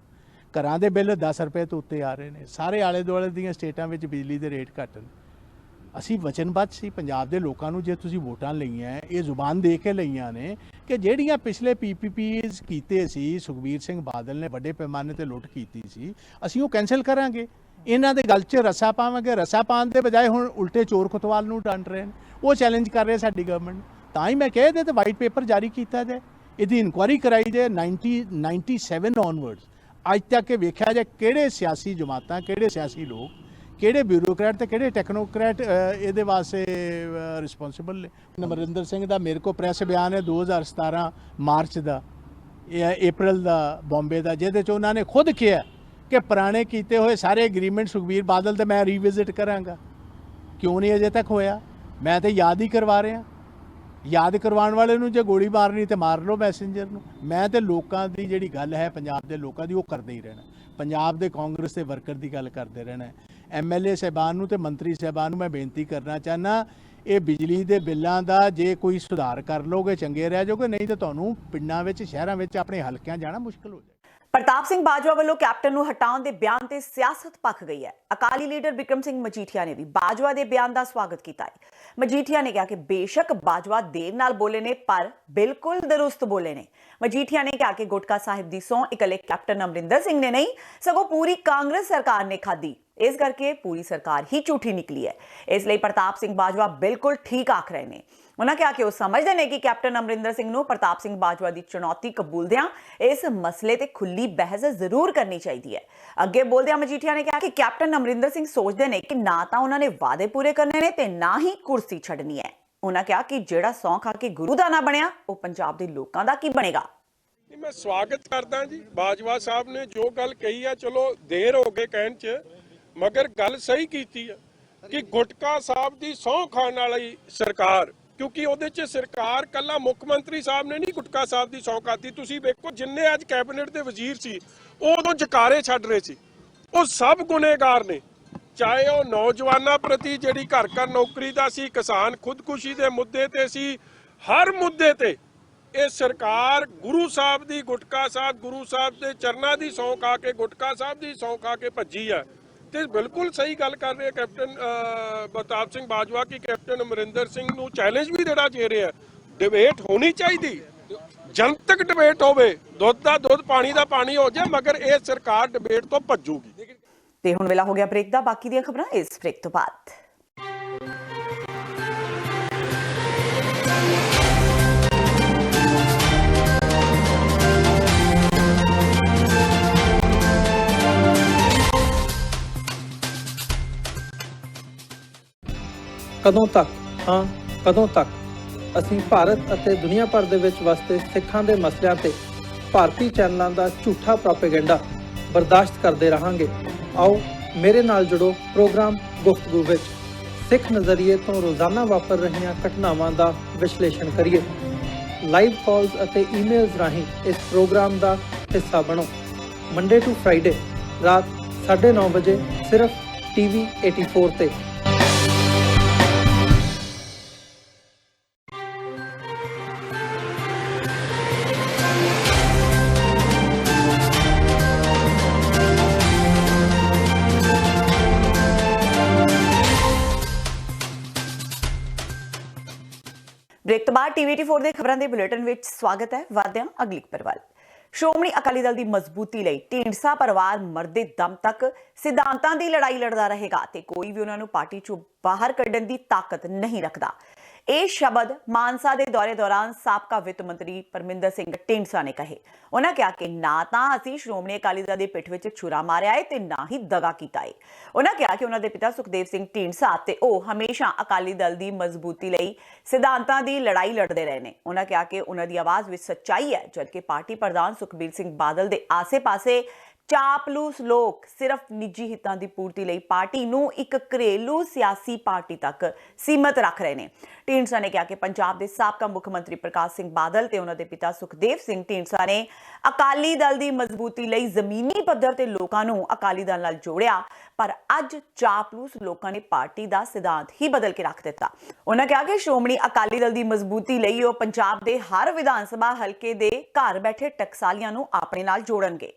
ਘਰਾਂ ਦੇ ਬਿੱਲ 10 ਰੁਪਏ ਤੋਂ ਉੱਤੇ ਆ ਰਹੇ ਨੇ। ਸਾਰੇ ਆਲੇ ਦੁਆਲੇ ਦੀਆਂ ਸਟੇਟਾਂ ਵਿੱਚ ਬਿਜਲੀ ਦੇ ਰੇਟ ਘੱਟ ਨੇ। ਅਸੀਂ ਵਚਨਬੱਧ ਸੀ ਪੰਜਾਬ ਦੇ ਲੋਕਾਂ ਨੂੰ, ਜੇ ਤੁਸੀਂ ਵੋਟਾਂ ਲਈਆਂ ਇਹ ਜ਼ੁਬਾਨ ਦੇ ਕੇ ਲਈਆਂ ਨੇ ਕਿ ਜਿਹੜੀਆਂ ਪਿਛਲੇ PPPs ਕੀਤੇ ਸੀ, ਸੁਖਬੀਰ ਸਿੰਘ ਬਾਦਲ ਨੇ ਵੱਡੇ ਪੈਮਾਨੇ ਤੇ ਲੁੱਟ ਕੀਤੀ ਸੀ, ਅਸੀਂ ਉਹ ਕੈਂਸਲ ਕਰਾਂਗੇ। ਇਹਨਾਂ ਦੇ ਗੱਲ 'ਚ ਰੱਸਾ ਪਾਵਾਂਗੇ। ਰੱਸਾ ਪਾਉਣ ਦੇ ਬਜਾਏ ਹੁਣ ਉਲਟੇ ਚੋਰ ਕੋਤਵਾਲ ਨੂੰ ਡੰਡ ਰਹੇ ਨੇ, ਉਹ ਚੈਲੰਜ ਕਰ ਰਹੇ ਸਾਡੀ ਗਵਰਨਮੈਂਟ। ਤਾਂ ਹੀ ਮੈਂ ਕਹਿ ਦੇ ਤੇ ਵਾਈਟ ਪੇਪਰ ਜਾਰੀ ਕੀਤਾ ਜਾਏ, ਇਹਦੀ ਇਨਕੁਆਇਰੀ ਕਰਾਈ ਜਾਏ 1997 ਔਨਵਰਡਸ ਅੱਜ ਤੱਕ ਇਹ ਵੇਖਿਆ ਜਾਏ ਕਿਹੜੇ ਸਿਆਸੀ ਜਮਾਤਾਂ, ਕਿਹੜੇ ਸਿਆਸੀ ਲੋਕ, ਕਿਹੜੇ ਬਿਊਰੋਕਰੈਟ ਤੇ ਕਿਹੜੇ ਟੈਕਨੋਕਰੈਟ ਇਹਦੇ ਵਾਸਤੇ ਰਿਸਪੌਂਸਿਬਲ ਨੇ। ਅਮਰਿੰਦਰ ਸਿੰਘ ਦਾ ਮੇਰੇ ਕੋਲ ਪ੍ਰੈਸ ਬਿਆਨ ਹੈ 2017 ਮਾਰਚ ਦਾ, ਅਪ੍ਰੈਲ ਦਾ ਬੰਬੇ ਦਾ, ਜਿਹਦੇ 'ਚ ਉਹਨਾਂ ਨੇ ਖੁਦ ਕਿਹਾ ਕਿ ਪੁਰਾਣੇ ਕੀਤੇ ਹੋਏ ਸਾਰੇ ਐਗਰੀਮੈਂਟ ਸੁਖਬੀਰ ਬਾਦਲ ਤੇ ਮੈਂ ਰੀਵਿਜ਼ਿਟ ਕਰਾਂਗਾ। ਕਿਉਂ ਨਹੀਂ ਅਜੇ ਤੱਕ ਹੋਇਆ? ਮੈਂ ਤਾਂ ਯਾਦ ਹੀ ਕਰਵਾ ਰਿਹਾ। ਯਾਦ ਕਰਵਾਉਣ ਵਾਲੇ ਨੂੰ ਜੇ ਗੋਲੀ ਮਾਰਨੀ ਤੇ ਮਾਰ ਲਓ ਮੈਸੇਂਜਰ ਨੂੰ। ਮੈਂ ਤੇ ਲੋਕਾਂ ਦੀ ਜਿਹੜੀ ਗੱਲ ਹੈ ਪੰਜਾਬ ਦੇ ਲੋਕਾਂ ਦੀ ਉਹ ਕਰਦੇ ਹੀ ਰਹਿਣਾ। ਪੰਜਾਬ ਦੇ ਕਾਂਗਰਸ ਦੇ ਵਰਕਰ ਦੀ ਗੱਲ ਕਰਦੇ ਰਹਿਣਾ। MLA ਸਾਹਿਬਾਨ ਨੂੰ ਤੇ ਮੰਤਰੀ ਸਾਹਿਬਾਨ ਨੂੰ ਮੈਂ ਬੇਨਤੀ ਕਰਨਾ ਚਾਹੁੰਦਾ, ਇਹ ਬਿਜਲੀ ਦੇ ਬਿੱਲਾਂ ਦਾ ਜੇ ਕੋਈ ਸੁਧਾਰ ਕਰ ਲਓਗੇ ਚੰਗੇ ਰਹਿ ਜਾਓਗੇ, ਨਹੀਂ ਤਾਂ ਤੁਹਾਨੂੰ ਪਿੰਡਾਂ ਵਿੱਚ ਸ਼ਹਿਰਾਂ ਵਿੱਚ ਆਪਣੇ ਹਲਕਿਆਂ ਜਾਣਾ ਮੁਸ਼ਕਲ ਹੋ ਜਾਏ। ਪ੍ਰਤਾਪ ਸਿੰਘ ਬਾਜਵਾ ਵੱਲੋਂ ਕੈਪਟਨ ਨੂੰ ਹਟਾਉਣ ਦੇ ਬਿਆਨ ਤੇ ਸਿਆਸਤ ਪੱਕ ਗਈ ਹੈ। ਅਕਾਲੀ ਲੀਡਰ ਬਿਕਰਮ ਸਿੰਘ ਮਜੀਠੀਆ ਨੇ ਵੀ ਬਾਜਵਾ ਦੇ ਬਿਆਨ ਦਾ ਸਵਾਗਤ ਕੀਤਾ ਹੈ। ਮਜੀਠੀਆ ਨੇ ਕਿਹਾ ਕਿ ਬੇਸ਼ੱਕ ਬਾਜਵਾ ਦੇਰ ਨਾਲ ਬੋਲੇ ਨੇ ਪਰ ਬਿਲਕੁਲ ਦਰੁਸਤ ਬੋਲੇ ਨੇ। ਮਜੀਠੀਆ ਨੇ ਕਿਹਾ ਕਿ ਗੁਟਕਾ ਸਾਹਿਬ ਦੀ ਸਹੁੰ ਇਕੱਲੇ ਕੈਪਟਨ ਅਮਰਿੰਦਰ ਸਿੰਘ ਨੇ ਨਹੀਂ ਸਗੋਂ ਪੂਰੀ ਕਾਂਗਰਸ ਸਰਕਾਰ ਨੇ ਖਾਧੀ, ਇਸ ਕਰਕੇ ਪੂਰੀ ਸਰਕਾਰ ਹੀ ਝੂਠੀ ਨਿਕਲੀ ਹੈ। ਇਸ ਲਈ ਪ੍ਰਤਾਪ ਸਿੰਘ ਬਾਜਵਾ ਬਿਲਕੁਲ ਠੀਕ ਆਖ ਰਹੇ ਨੇ। ਉਹਨਾਂ ਕਿਹਾ ਕਿ ਉਹ ਸਮਝਦੇ ਨੇ ਕਿ ਕੈਪਟਨ ਅਮਰਿੰਦਰ ਸਿੰਘ ਨੂੰ ਪ੍ਰਤਾਪ ਸਿੰਘ ਬਾਜਵਾ ਦੀ ਚੁਣੌਤੀ ਕਬੂਲਦਿਆਂ ਇਸ ਮਸਲੇ ਤੇ ਖੁੱਲੀ ਬਹਿਸ ਜ਼ਰੂਰ ਕਰਨੀ ਚਾਹੀਦੀ ਹੈ। ਅੱਗੇ ਬੋਲਦਿਆਂ ਮਜੀਠੀਆ ਨੇ ਕਿਹਾ ਕਿ ਕੈਪਟਨ ਅਮਰਿੰਦਰ ਸਿੰਘ ਸੋਚਦੇ ਨੇ ਕਿ ਨਾ ਤਾਂ ਉਹਨਾਂ ਨੇ ਵਾਅਦੇ ਪੂਰੇ ਕਰਨੇ ਨੇ ਤੇ ਨਾ ਹੀ ਕੁਰਸੀ ਛੱਡਣੀ ਹੈ। ਉਹਨਾਂ ਕਿਹਾ ਕਿ ਜਿਹੜਾ ਸਹੁੰ ਖਾ ਕੇ ਗੁਰੂ ਦਾ ਨਾ ਬਣਿਆ ਉਹ ਪੰਜਾਬ ਦੇ ਲੋਕਾਂ ਦਾ ਕੀ ਬਣੇਗਾ। ਮੈਂ ਸਵਾਗਤ ਕਰਦਾ ਜੀ, ਬਾਜਵਾ ਸਾਹਿਬ ਨੇ ਜੋ ਗੱਲ ਕਹੀ ਆ, ਚਲੋ ਦੇਰ ਹੋ ਗਏ ਕਹਿਣ 'ਚ, ਮਗਰ ਗੱਲ ਸਹੀ ਕੀਤੀ ਆ ਕਿ ਗੁਟਕਾ ਸਾਹਿਬ ਦੀ ਸਹੁੰ ਖਾਣ ਵਾਲੀ ਸਰਕਾਰ, ਕਿਉਂਕਿ ਉਹਦੇ 'ਚ ਸਰਕਾਰ ਕੱਲਾ ਮੁੱਖ ਮੰਤਰੀ ਸਾਹਿਬ ਨੇ ਨਹੀਂ ਗੁਟਕਾ ਸਾਹਿਬ ਦੀ ਸਹੁੰ ਖਾਧੀ। ਤੁਸੀਂ ਵੇਖੋ ਜਿੰਨੇ ਅੱਜ ਕੈਬਨਿਟ ਦੇ ਵਜ਼ੀਰ ਸੀ ਉਹ ਉਦੋਂ ਜਕਾਰੇ ਛੱਡ ਰਹੇ ਸੀ, ਉਹ ਸਭ ਗੁਨੇਗਾਰ ਨੇ। ਚਾਹੇ ਉਹ ਨੌਜਵਾਨਾਂ ਪ੍ਰਤੀ ਜਿਹੜੀ ਘਰ ਘਰ ਨੌਕਰੀ ਦਾ ਸੀ, ਕਿਸਾਨ ਖੁਦਕੁਸ਼ੀ ਦੇ ਮੁੱਦੇ ਤੇ ਸੀ, ਹਰ ਮੁੱਦੇ ਤੇ ਇਹ ਸਰਕਾਰ ਗੁਰੂ ਸਾਹਿਬ ਦੀ, ਗੁਟਕਾ ਸਾਹਿਬ, ਗੁਰੂ ਸਾਹਿਬ ਦੇ ਚਰਨਾਂ ਦੀ ਸਹੁੰ ਖਾ ਕੇ, ਗੁਟਕਾ ਸਾਹਿਬ ਦੀ ਸਹੁੰ ਖਾ ਕੇ ਭੱਜੀ ਆ। ਤੇ ਬਿਲਕੁਲ ਸਹੀ ਗੱਲ ਕਰ ਰਹੇ ਕੈਪਟਨ ਪ੍ਰਤਾਪ ਸਿੰਘ ਬਾਜਵਾ ਕਿ ਕੈਪਟਨ ਅਮਰਿੰਦਰ ਸਿੰਘ ਨੂੰ ਚੈਲੰਜ ਵੀ ਦੇਣਾ ਚਾਹੀਦਾ, ਡਿਬੇਟ ਹੋਣੀ ਚਾਹੀਦੀ। ਜਨਤਕ ਡਿਬੇਟ ਹੋਵੇ, ਦੁੱਧ ਦਾ ਦੁੱਧ ਪਾਣੀ ਦਾ ਪਾਣੀ ਹੋ ਜਾਏ, ਮਗਰ ਇਹ ਸਰਕਾਰ ਡਿਬੇਟ ਤੋਂ ਭੱਜੂਗੀ। ਤੇ ਹੁਣ ਵੇਲਾ ਹੋ ਗਿਆ ਬ੍ਰੇਕ ਦਾ। ਬਾਕੀ ਦੀਆਂ ਖਬਰਾਂ ਇਸ ਬ੍ਰੇਕ ਤੋਂ ਬਾਅਦ। ਕਦੋਂ ਤੱਕ, ਹਾਂ ਕਦੋਂ ਤੱਕ ਅਸੀਂ ਭਾਰਤ ਅਤੇ ਦੁਨੀਆ ਭਰ ਦੇ ਵਿੱਚ ਵਸਦੇ ਸਿੱਖਾਂ ਦੇ ਮਸਲਿਆਂ ਤੇ ਭਾਰਤੀ ਚੈਨਲਾਂ ਦਾ ਝੂਠਾ ਪ੍ਰੋਪੇਗੈਂਡਾ ਬਰਦਾਸ਼ਤ ਕਰਦੇ ਰਹਾਂਗੇ। ਆਓ ਮੇਰੇ ਨਾਲ ਜੁੜੋ ਪ੍ਰੋਗਰਾਮ ਗੁਫ਼ਤਗੂ ਵਿੱਚ। ਸਿੱਖ ਨਜ਼ਰੀਏ ਤੋਂ ਰੋਜ਼ਾਨਾ ਵਾਪਰ ਰਹੀਆਂ ਘਟਨਾਵਾਂ ਦਾ ਵਿਸ਼ਲੇਸ਼ਣ ਕਰੀਏ। ਲਾਈਵ ਕਾਲਸ ਅਤੇ ਈਮੇਲਸ ਰਾਹੀਂ ਇਸ ਪ੍ਰੋਗਰਾਮ ਦਾ ਹਿੱਸਾ ਬਣੋ। ਮੰਡੇ ਟੂ ਫਰਾਈਡੇ ਰਾਤ 9:30 ਵਜੇ ਸਿਰਫ TV 84 ਤੇ। ਬ੍ਰੇਕ ਤੋਂ ਬਾਅਦ TV 84 ਦੇ ਖਬਰਾਂ ਦੇ ਬੁਲੇਟਿਨ ਵਿੱਚ ਸਵਾਗਤ ਹੈ। ਵਾਧਿਆਂ ਅਗਲੀ ਖਬਰ ਵੱਲ। ਸ਼੍ਰੋਮਣੀ ਅਕਾਲੀ ਦਲ ਦੀ ਮਜ਼ਬੂਤੀ ਲਈ ਢੀਂਡਸਾ ਪਰਿਵਾਰ ਮਰਦੇ ਦਮ ਤੱਕ ਸਿਧਾਂਤਾਂ ਦੀ ਲੜਾਈ ਲੜਦਾ ਰਹੇਗਾ ਤੇ ਕੋਈ ਵੀ ਉਹਨਾਂ ਨੂੰ ਪਾਰਟੀ ਚੋਂ ਬਾਹਰ ਕੱਢਣ ਦੀ ਤਾਕਤ ਨਹੀਂ ਰੱਖਦਾ। ਇਹ ਸ਼ਬਦ ਮਾਨਸਾ ਦੇ ਦੌਰੇ ਦੌਰਾਨ ਸਾਬਕਾ ਵਿੱਤ ਮੰਤਰੀ ਪਰਮਿੰਦਰ ਸਿੰਘ ਢੀਂਡਸਾ ਨੇ ਕਹੇ। ਉਹਨਾਂ ਕਿਹਾ ਕਿ ਨਾ ਤਾਂ ਅਸੀਂ ਸ਼੍ਰੋਮਣੀ ਅਕਾਲੀ ਦਲ ਦੇ ਪਿੱਠ ਵਿੱਚ ਛੁਰਾ ਮਾਰਿਆ ਹੈ ਤੇ ਨਾ ਹੀ ਦਗਾ ਕੀਤਾ ਹੈ। ਉਹਨਾਂ ਕਿਹਾ ਕਿ ਉਹਨਾਂ ਦੇ ਪਿਤਾ ਸੁਖਦੇਵ ਸਿੰਘ ਢੀਂਡਸਾ ਤੇ ਉਹ ਹਮੇਸ਼ਾ ਅਕਾਲੀ ਦਲ ਦੀ ਮਜ਼ਬੂਤੀ ਲਈ ਸਿਧਾਂਤਾਂ ਦੀ ਲੜਾਈ ਲੜਦੇ ਰਹੇ ਨੇ। ਉਹਨਾਂ ਕਿਹਾ ਕਿ ਉਹਨਾਂ ਦੀ ਆਵਾਜ਼ ਵਿੱਚ ਸੱਚਾਈ ਹੈ, ਜਦਕਿ ਪਾਰਟੀ ਪ੍ਰਧਾਨ ਸੁਖਬੀਰ ਸਿੰਘ ਬਾਦਲ ਦੇ ਆਸੇ-ਪਾਸੇ ਚਾਪਲੂਸ ਲੋਕ ਸਿਰਫ ਨਿੱਜੀ ਹਿੱਤਾਂ ਦੀ ਪੂਰਤੀ ਲਈ ਪਾਰਟੀ ਨੂੰ ਇੱਕ ਘਰੇਲੂ ਸਿਆਸੀ ਪਾਰਟੀ ਤੱਕ ਸੀਮਤ ਰੱਖ ਰਹੇ ਨੇ। ਢੀਂਡਸਾ ਨੇ ਕਿਹਾ ਕਿ ਪੰਜਾਬ ਦੇ ਸਾਬਕਾ ਮੁੱਖ ਮੰਤਰੀ ਪ੍ਰਕਾਸ਼ ਸਿੰਘ ਬਾਦਲ ਤੇ ਉਹਨਾਂ ਦੇ ਪਿਤਾ ਸੁਖਦੇਵ ਸਿੰਘ ਢੀਂਡਸਾ ਨੇ ਅਕਾਲੀ ਦਲ ਦੀ ਮਜ਼ਬੂਤੀ ਲਈ ਜ਼ਮੀਨੀ ਪੱਧਰ ਤੇ ਲੋਕਾਂ ਨੂੰ ਅਕਾਲੀ ਦਲ ਨਾਲ ਜੋੜਿਆ, ਪਰ ਅੱਜ ਚਾਪਲੂਸ ਲੋਕਾਂ ਨੇ ਪਾਰਟੀ ਦਾ ਸਿਧਾਂਤ ਹੀ ਬਦਲ ਕੇ ਰੱਖ ਦਿੱਤਾ। ਉਹਨਾਂ ਕਿਹਾ ਕਿ ਸ਼੍ਰੋਮਣੀ ਅਕਾਲੀ ਦਲ ਦੀ ਮਜ਼ਬੂਤੀ ਲਈ ਉਹ ਪੰਜਾਬ ਦੇ ਹਰ ਵਿਧਾਨ ਸਭਾ ਹਲਕੇ ਦੇ ਘਰ ਬੈਠੇ ਟਕਸਾਲੀਆਂ ਨੂੰ ਆਪਣੇ ਨਾਲ ਜੋੜਨਗੇ।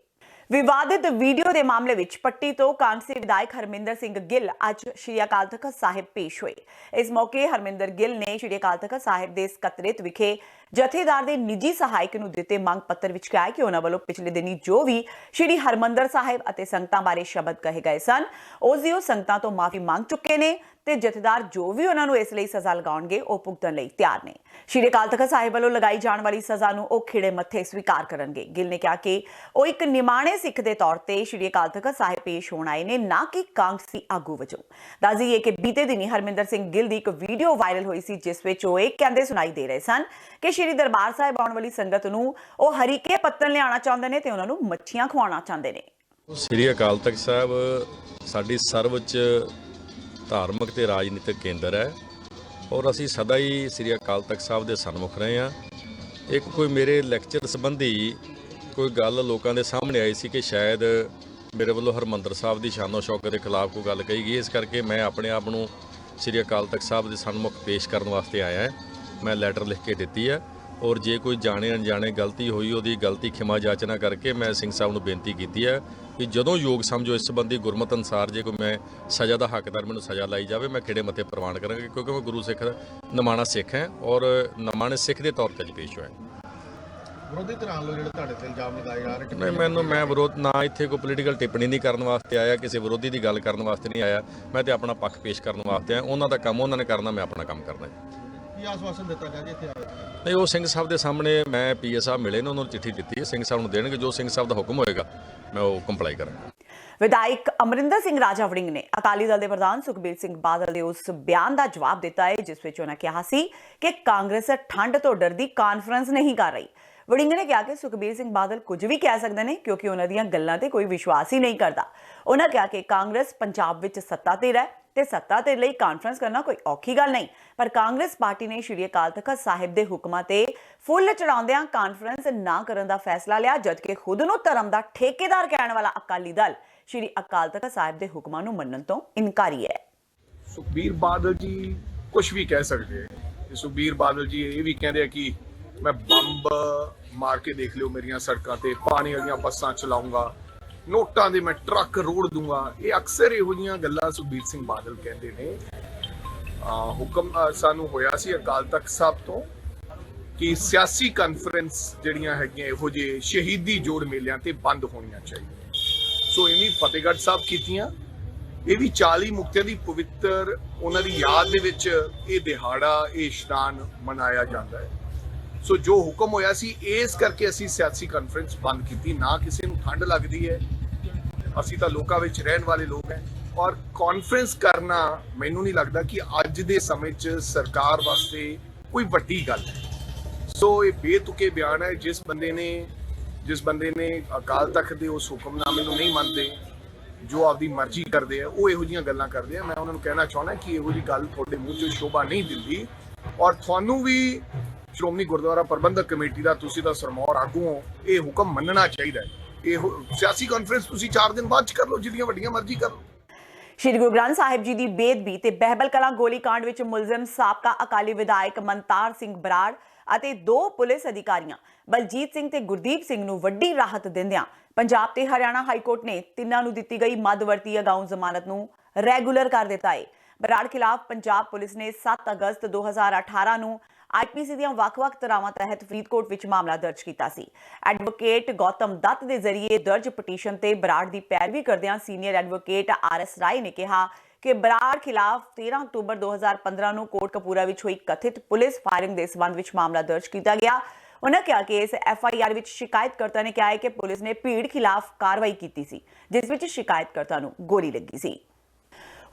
ਵਿਵਾਦਿਤ ਵੀਡੀਓ ਦੇ ਮਾਮਲੇ ਵਿੱਚ ਪੱਟੀ ਤੋਂ ਕਾਂਗਰਸੀ ਵਿਧਾਇਕ ਹਰਮਿੰਦਰ ਸਿੰਘ ਗਿੱਲ ਅੱਜ ਸ਼੍ਰੀ ਅਕਾਲ ਤਖਤ ਸਾਹਿਬ ਪੇਸ਼ ਹੋਏ। ਇਸ ਮੌਕੇ ਹਰਮਿੰਦਰ ਗਿੱਲ ਨੇ ਸ਼੍ਰੀ ਅਕਾਲ ਤਖਤ ਸਾਹਿਬ ਦੇ ਸਕੱਤਰੇਤ ਵਿਖੇ ਜਥੇਦਾਰ ਦੇ ਨਿੱਜੀ ਸਹਾਇਕ ਨੂੰ ਦਿੱਤੇ ਮੰਗ ਪੱਤਰ ਵਿੱਚ ਕਿਹਾ ਕਿ ਉਹਨਾਂ ਵੱਲੋਂ ਪਿਛਲੇ ਦਿਨੀ ਜੋ ਵੀ ਸ਼੍ਰੀ ਹਰਮੰਦਰ ਸਾਹਿਬ ਅਤੇ ਸੰਗਤਾਂ ਬਾਰੇ ਸ਼ਬਦ ਕਹੇ ਗਏ ਸਨ, ਉਸ ਦੀ ਉਹ ਸੰਗਤਾਂ ਤੋਂ ਮਾਫੀ ਮੰਗ ਚੁੱਕੇ ਨੇ ਤੇ ਜਥੇਦਾਰ ਜੋ ਵੀ ਉਹਨਾਂ ਨੂੰ ਇਸ ਲਈ ਸਜ਼ਾ ਲਗਾਉਣਗੇ ਉਹ ਭੁਗਤਣ ਲਈ ਤਿਆਰ ਨੇ। ਸ਼੍ਰੀ ਅਕਾਲ ਤਖਤ ਸਾਹਿਬ ਵੱਲੋਂ ਲਗਾਈ ਜਾਣ ਵਾਲੀ ਸਜ਼ਾ ਨੂੰ ਉਹ ਖਿੜੇ ਮੱਥੇ ਸਵੀਕਾਰ ਕਰਨਗੇ। ਗਿੱਲ ਨੇ ਕਿਹਾ ਕਿ ਉਹ ਇੱਕ ਨਿਮਾਣੇ ਸਿੱਖ ਦੇ ਤੌਰ ਤੇ ਸ਼੍ਰੀ ਅਕਾਲ ਤਖਤ ਸਾਹਿਬ ਪੇਸ਼ ਹੋਣ ਆਏ ਨੇ, ਨਾ ਕਿ ਕਾਂਗਰਸੀ ਆਗੂ ਵਜੋਂ। ਦੱਸ ਦਈਏ ਕਿ ਬੀਤੇ ਦਿਨੀ ਹਰਮਿੰਦਰ ਸਿੰਘ ਗਿੱਲ ਦੀ ਇੱਕ ਵੀਡੀਓ ਵਾਇਰਲ ਹੋਈ ਸੀ, ਜਿਸ ਵਿੱਚ ਉਹ ਇਹ ਕਹਿੰਦੇ ਸੁਣਾਈ ਦੇ ਰਹੇ ਸਨ ਕਿ ਸ਼੍ਰੀ ਦਰਬਾਰ ਸਾਹਿਬ ਆਉਣ ਵਾਲੀ ਸੰਗਤ ਨੂੰ ਉਹ ਹਰੀਕੇ ਪੱਤਨ ਲਿਆਉਣਾ ਚਾਹੁੰਦੇ ਨੇ ਤੇ ਉਹਨਾਂ ਨੂੰ ਮੱਛੀਆਂ ਖਵਾਉਣਾ ਚਾਹੁੰਦੇ ਨੇ। ਸ਼੍ਰੀ ਅਕਾਲ ਤਖਤ ਸਾਹਿਬ ਸਾਡੀ ਸਰਵਉੱਚ ਧਾਰਮਿਕ ਤੇ ਰਾਜਨੀਤਿਕ ਕੇਂਦਰ ਹੈ ਔਰ ਅਸੀਂ ਸਦਾ ਹੀ ਸ਼੍ਰੀ ਅਕਾਲ ਤਖਤ ਸਾਹਿਬ ਦੇ ਸਨਮੁਖ ਰਹੇ ਹਾਂ। ਇੱਕ ਕੋਈ ਮੇਰੇ ਲੈਕਚਰ ਸੰਬੰਧੀ ਕੋਈ ਗੱਲ ਲੋਕਾਂ ਦੇ ਸਾਹਮਣੇ ਆਈ ਸੀ ਕਿ ਸ਼ਾਇਦ ਮੇਰੇ ਵੱਲੋਂ ਹਰਮੰਦਰ ਸਾਹਿਬ ਦੀ ਸ਼ਾਨੋ ਸ਼ੌਕਤ ਦੇ ਖਿਲਾਫ ਕੋਈ ਗੱਲ ਕਹੀ ਗਈ, ਇਸ ਕਰਕੇ ਮੈਂ ਆਪਣੇ ਆਪ ਨੂੰ ਸ਼੍ਰੀ ਅਕਾਲ ਤਖਤ ਸਾਹਿਬ ਦੇ ਸਨਮੁਖ ਪੇਸ਼ ਕਰਨ ਵਾਸਤੇ ਆਇਆ। ਮੈਂ ਲੈਟਰ ਲਿਖ ਕੇ ਦਿੱਤੀ ਹੈ ਔਰ ਜੇ ਕੋਈ ਜਾਣੇ ਅਣਜਾਣੇ ਗਲਤੀ ਹੋਈ ਉਹਦੀ ਗਲਤੀ ਖਿਮਾ ਜਾਚਨਾ ਕਰਕੇ ਮੈਂ ਸਿੰਘ ਸਾਹਿਬ ਨੂੰ ਬੇਨਤੀ ਕੀਤੀ ਹੈ ਕਿ ਜਦੋਂ ਯੋਗ ਸਮਝੋ ਇਸ ਸੰਬੰਧੀ ਗੁਰਮਤ ਅਨੁਸਾਰ ਜੇ ਕੋਈ ਮੈਂ ਸਜ਼ਾ ਦਾ ਹੱਕਦਾਰ ਮੈਨੂੰ ਸਜ਼ਾ ਲਾਈ ਜਾਵੇ ਮੈਂ ਖਿੜੇ ਮੱਥੇ ਪ੍ਰਵਾਨ ਕਰਾਂਗਾ, ਕਿਉਂਕਿ ਮੈਂ ਗੁਰੂ ਸਿੱਖ ਨਿਮਾਣਾ ਸਿੱਖ ਹਾਂ ਔਰ ਨਿਮਾਣੇ ਸਿੱਖ ਦੇ ਤੌਰ ਤੇ ਅੱਜ ਪੇਸ਼ ਹੋਇਆ। ਵਿਰੋਧੀ ਧਿਰਾਂ ਵੱਲੋਂ ਜਿਹੜੇ ਤੁਹਾਡੇ ਤੇ ਇਲਜ਼ਾਮ ਲਗਾਏ ਜਾ ਰਹੇ ਨਹੀਂ, ਮੈਂ ਵਿਰੋਧ ਨਾ ਇੱਥੇ ਕੋਈ ਪੋਲੀਟੀਕਲ ਟਿੱਪਣੀ ਨਹੀਂ ਕਰਨ ਵਾਸਤੇ ਆਇਆ, ਕਿਸੇ ਵਿਰੋਧੀ ਦੀ ਗੱਲ ਕਰਨ ਵਾਸਤੇ ਨਹੀਂ ਆਇਆ। ਮੈਂ ਤੇ ਆਪਣਾ ਪੱਖ ਪੇਸ਼ ਕਰਨ ਵਾਸਤੇ ਆਇਆ। ਉਹਨਾਂ ਦਾ ਕੰਮ ਉਹਨਾਂ ਨੇ ਕਰਨਾ, ਮੈਂ ਆਪਣਾ ਕੰਮ ਕਰਨਾ। ਕੀ ਆਸ਼ਵਾਸਨ ਦਿੱਤਾ ਗਿਆ ਜੀ ਇੱਥੇ ਆਏ? ਨਹੀਂ, ਉਹ ਸਿੰਘ ਸਾਹਿਬ ਦੇ ਸਾਹਮਣੇ ਮੈਂ ਪੀਏ ਸਾਹਿਬ ਮਿਲੇ ਨੇ, ਉਹਨਾਂ ਨੂੰ ਚਿੱਠੀ ਦਿੱਤੀ ਹੈ, ਸਿੰਘ ਸਾਹਿਬ ਨੂੰ ਦੇਣਗੇ। ਜੋ ਸਿੰਘ ਸਾਹਿਬ ਦਾ ਹੁਕਮ ਹੋਏਗਾ ਮੈਂ ਉਹ ਕੰਪਲਾਈ ਕਰਾਂਗਾ। ਵਿਧਾਇਕ ਅਮਰਿੰਦਰ ਸਿੰਘ ਰਾਜਾ ਵੜਿੰਗ ਨੇ ਅਕਾਲੀ ਦਲ ਦੇ ਪ੍ਰਧਾਨ ਸੁਖਬੀਰ ਸਿੰਘ ਬਾਦਲ ਦੇ ਉਸ ਬਿਆਨ ਦਾ ਜਵਾਬ ਦਿੱਤਾ ਹੈ ਜਿਸ ਵਿੱਚ ਉਹਨਾਂ ਕਿਹਾ ਸੀ ਕਿ ਕਾਂਗਰਸ ਠੰਡ ਤੋਂ ਡਰਦੀ ਕਾਨਫਰੰਸ ਨਹੀਂ ਕਰ ਰਹੀ। ਵੜਿੰਗ ਨੇ ਕਿਹਾ ਕਿ ਸੁਖਬੀਰ ਸਿੰਘ ਬਾਦਲ ਕੁਝ ਵੀ ਕਹਿ ਸਕਦੇ ਨੇ ਕਿਉਂਕਿ ਉਹਨਾਂ ਦੀਆਂ ਗੱਲਾਂ ਤੇ ਕੋਈ ਵਿਸ਼ਵਾਸ ਹੀ ਨਹੀਂ ਕਰਦਾ। ਉਹਨਾਂ ਕਿਹਾ ਕਿ ਕਾਂਗਰਸ ਪੰਜਾਬ ਵਿੱਚ ਸੱਤਾ ਤੇ ਹੈ ਤੇ ਸੱਤਾ ਤੇ ਲਈ ਕਾਨਫਰੰਸ ਕਰਨਾ ਕੋਈ ਔਖੀ ਗੱਲ ਨਹੀਂ, ਪਰ ਕਾਂਗਰਸ ਪਾਰਟੀ ਨੇ ਸ਼੍ਰੀ ਅਕਾਲ ਤਖਤ ਸਾਹਿਬ ਦੇ ਹੁਕਮਾਂ ਤੇ ਫੁੱਲ ਚੜਾਉਂਦਿਆਂ ਕਾਨਫਰੰਸ ਨਾ ਕਰਨ ਦਾ ਫੈਸਲਾ ਲਿਆ, ਜਦਕਿ ਖੁਦ ਨੂੰ ਧਰਮ ਦਾ ਠੇਕੇਦਾਰ ਕਹਿਣ ਵਾਲਾ ਅਕਾਲੀ ਦਲ ਸ਼੍ਰੀ ਅਕਾਲ ਤਖਤ ਸਾਹਿਬ ਦੇ ਹੁਕਮਾਂ ਨੂੰ ਮੰਨਣ ਤੋਂ ਇਨਕਾਰੀ ਹੈ। ਸੁਖਬੀਰ ਬਾਦਲ ਜੀ ਕੁਝ ਵੀ ਕਹਿ ਸਕਦੇ ਹੈ। ਸੁਖਬੀਰ ਬਾਦਲ ਜੀ ਇਹ ਵੀ ਕਹਿੰਦੇ ਆ ਕਿ ਮੈਂ ਬੰਬ ਮਾਰ ਕੇ ਦੇਖ ਲਿਓ ਮੇਰੀਆਂ ਸੜਕਾਂ ਤੇ, ਪਾਣੀ ਵਾਲੀਆਂ ਬੱਸਾਂ ਚਲਾਉਂਗਾ, ਨੋਟਾਂ ਦੇ ਮੈਂ ਟਰੱਕ ਰੋੜ ਦੂੰਗਾ। ਇਹ ਅਕਸਰ ਇਹੋ ਜਿਹੀਆਂ ਗੱਲਾਂ ਸੁਖਬੀਰ ਸਿੰਘ ਬਾਦਲ ਕਹਿੰਦੇ ਨੇ। ਹੁਕਮ ਸਾਨੂੰ ਹੋਇਆ ਸੀ ਅਕਾਲ ਤਖਤ ਸਾਹਿਬ ਤੋਂ ਕਿ ਸਿਆਸੀ ਕਾਨਫਰੰਸ ਜਿਹੜੀਆਂ ਹੈਗੀਆਂ ਇਹੋ ਜਿਹੇ ਸ਼ਹੀਦੀ ਜੋੜ ਮੇਲਿਆਂ ਤੇ ਬੰਦ ਹੋਣੀਆਂ ਚਾਹੀਦੀਆਂ। ਸੋ ਇਹ ਵੀ ਫਤਿਹਗੜ੍ਹ ਸਾਹਿਬ ਕੀਤੀਆਂ, ਇਹ ਵੀ 40 ਮੁਕਤਿਆਂ ਦੀ ਪਵਿੱਤਰ ਉਹਨਾਂ ਦੀ ਯਾਦ ਦੇ ਵਿੱਚ ਇਹ ਦਿਹਾੜਾ, ਇਹ ਇਸ਼ਨਾਨ ਮਨਾਇਆ ਜਾਂਦਾ ਹੈ। ਸੋ ਜੋ ਹੁਕਮ ਹੋਇਆ ਸੀ ਇਸ ਕਰਕੇ ਅਸੀਂ ਸਿਆਸੀ ਕਾਨਫਰੰਸ ਬੰਦ ਕੀਤੀ। ਨਾ ਕਿਸੇ ਨੂੰ ਠੰਡ ਲੱਗਦੀ ਹੈ, ਅਸੀਂ ਤਾਂ ਲੋਕਾਂ ਵਿੱਚ ਰਹਿਣ ਵਾਲੇ ਲੋਕ ਹੈ, ਔਰ ਕਾਨਫਰੰਸ ਕਰਨਾ ਮੈਨੂੰ ਨਹੀਂ ਲੱਗਦਾ ਕਿ ਅੱਜ ਦੇ ਸਮੇਂ 'ਚ ਸਰਕਾਰ ਵਾਸਤੇ ਕੋਈ ਵੱਡੀ ਗੱਲ ਹੈ। ਸੋ ਇਹ ਬੇਤੁਕੇ ਬਿਆਨ ਹੈ। ਜਿਸ ਬੰਦੇ ਨੇ ਅਕਾਲ ਤਖਤ ਦੇ ਉਸ ਹੁਕਮਨਾਮੇ ਨੂੰ ਨਹੀਂ ਮੰਨਦੇ, ਜੋ ਆਪਦੀ ਮਰਜ਼ੀ ਕਰਦੇ ਆ, ਉਹ ਇਹੋ ਜਿਹੀਆਂ ਗੱਲਾਂ ਕਰਦੇ ਆ। ਮੈਂ ਉਹਨਾਂ ਨੂੰ ਕਹਿਣਾ ਚਾਹੁੰਦਾ ਕਿ ਇਹੋ ਜਿਹੀ ਗੱਲ ਤੁਹਾਡੇ ਮੂੰਹ 'ਚੋਂ ਸ਼ੋਭਾ ਨਹੀਂ ਦਿੰਦੀ, ਔਰ ਤੁਹਾਨੂੰ ਵੀ ਸ਼੍ਰੋਮਣੀ ਗੁਰਦੁਆਰਾ ਪ੍ਰਬੰਧਕ ਕਮੇਟੀ ਦਾ, ਤੁਸੀਂ ਤਾਂ ਸਰਮੌਰ ਆਗੂ ਹੋ, ਇਹ ਹੁਕਮ ਮੰਨਣਾ ਚਾਹੀਦਾ ਹੈ। ਇਹ ਸਿਆਸੀ ਕਾਨਫਰੰਸ ਤੁਸੀਂ 4 ਦਿਨ ਬਾਅਦ 'ਚ ਕਰ ਲਓ, ਜਿੰਨੀਆਂ ਵੱਡੀਆਂ ਮਰਜ਼ੀ ਕਰ ਲਓ। ਸ਼੍ਰੀ ਗੁਰੂ ਗ੍ਰੰਥ ਸਾਹਿਬ ਜੀ ਦੀ ਬੇਅਦਬੀ ਤੇ ਬਹਿਬਲ ਕਲਾਂ ਗੋਲੀकांड ਵਿੱਚ ਮੁਲਜ਼ਮ ਸਾਬਕਾ ਅਕਾਲੀ ਵਿਧਾਇਕ ਮਨਤਾਰ ਸਿੰਘ ਬਰਾੜ ਅਤੇ 2 ਪੁਲਿਸ ਅਧਿਕਾਰੀਆਂ ਬਲਜੀਤ ਸਿੰਘ ਤੇ ਗੁਰਦੀਪ ਸਿੰਘ ਨੂੰ ਵੱਡੀ ਰਾਹਤ ਦਿੰਦਿਆਂ ਪੰਜਾਬ ਤੇ ਹਰਿਆਣਾ ਹਾਈ ਕੋਰਟ ਨੇ ਤਿੰਨਾਂ ਨੂੰ ਦਿੱਤੀ ਗਈ ਮੱਧਵਰਤੀ ਅਗਾਊਂ ਜ਼ਮਾਨਤ ਨੂੰ ਰੈਗੂਲਰ ਕਰ ਦਿੱਤਾ ਹੈ। ਬਰਾੜ ਖਿਲਾਫ ਪੰਜਾਬ ਪੁਲਿਸ ਨੇ 7 ਅਗਸਤ 2018 ਨੂੰ ਆਈਪੀਸੀ ਦੀਆਂ ਵੱਖ-ਵੱਖ ਧਾਰਾਵਾਂ ਤਹਿਤ ਫਰੀਦਕੋਟ ਵਿੱਚ ਮਾਮਲਾ ਦਰਜ ਕੀਤਾ ਸੀ। ਐਡਵੋਕੇਟ ਗੌਤਮ ਦੱਤ ਦੇ ਜ਼ਰੀਏ ਦਰਜ ਪਟੀਸ਼ਨ ਤੇ ਬਰਾੜ ਦੀ ਪੈਰਵੀ ਕਰਦਿਆਂ ਸੀਨੀਅਰ ਐਡਵੋਕੇਟ ਆਰਐਸ ਰਾਏ ਨੇ ਕਿਹਾ ਕਿ ਬਰਾੜ ਖਿਲਾਫ 13 ਅਕਤੂਬਰ 2015 ਨੂੰ ਕੋਟਕਪੂਰਾ ਵਿੱਚ ਹੋਈ ਕਥਿਤ ਪੁਲਿਸ ਫਾਇਰਿੰਗ ਦੇ ਸਬੰਧ ਵਿੱਚ ਮਾਮਲਾ ਦਰਜ ਕੀਤਾ ਗਿਆ। ਉਹਨਾਂ ਕਿਹਾ ਕਿ ਇਸ ਐਫਆਈਆਰ ਵਿੱਚ ਸ਼ਿਕਾਇਤਕਰਤਾ ਨੇ ਕਿਹਾ ਹੈ ਕਿ ਪੁਲਿਸ ਨੇ ਭੀੜ ਖਿਲਾਫ ਕਾਰਵਾਈ ਕੀਤੀ ਸੀ, ਜਿਸ ਵਿੱਚ ਸ਼ਿਕਾਇਤਕਰਤਾ ਨੂੰ ਗੋਲੀ ਲੱਗੀ ਸੀ।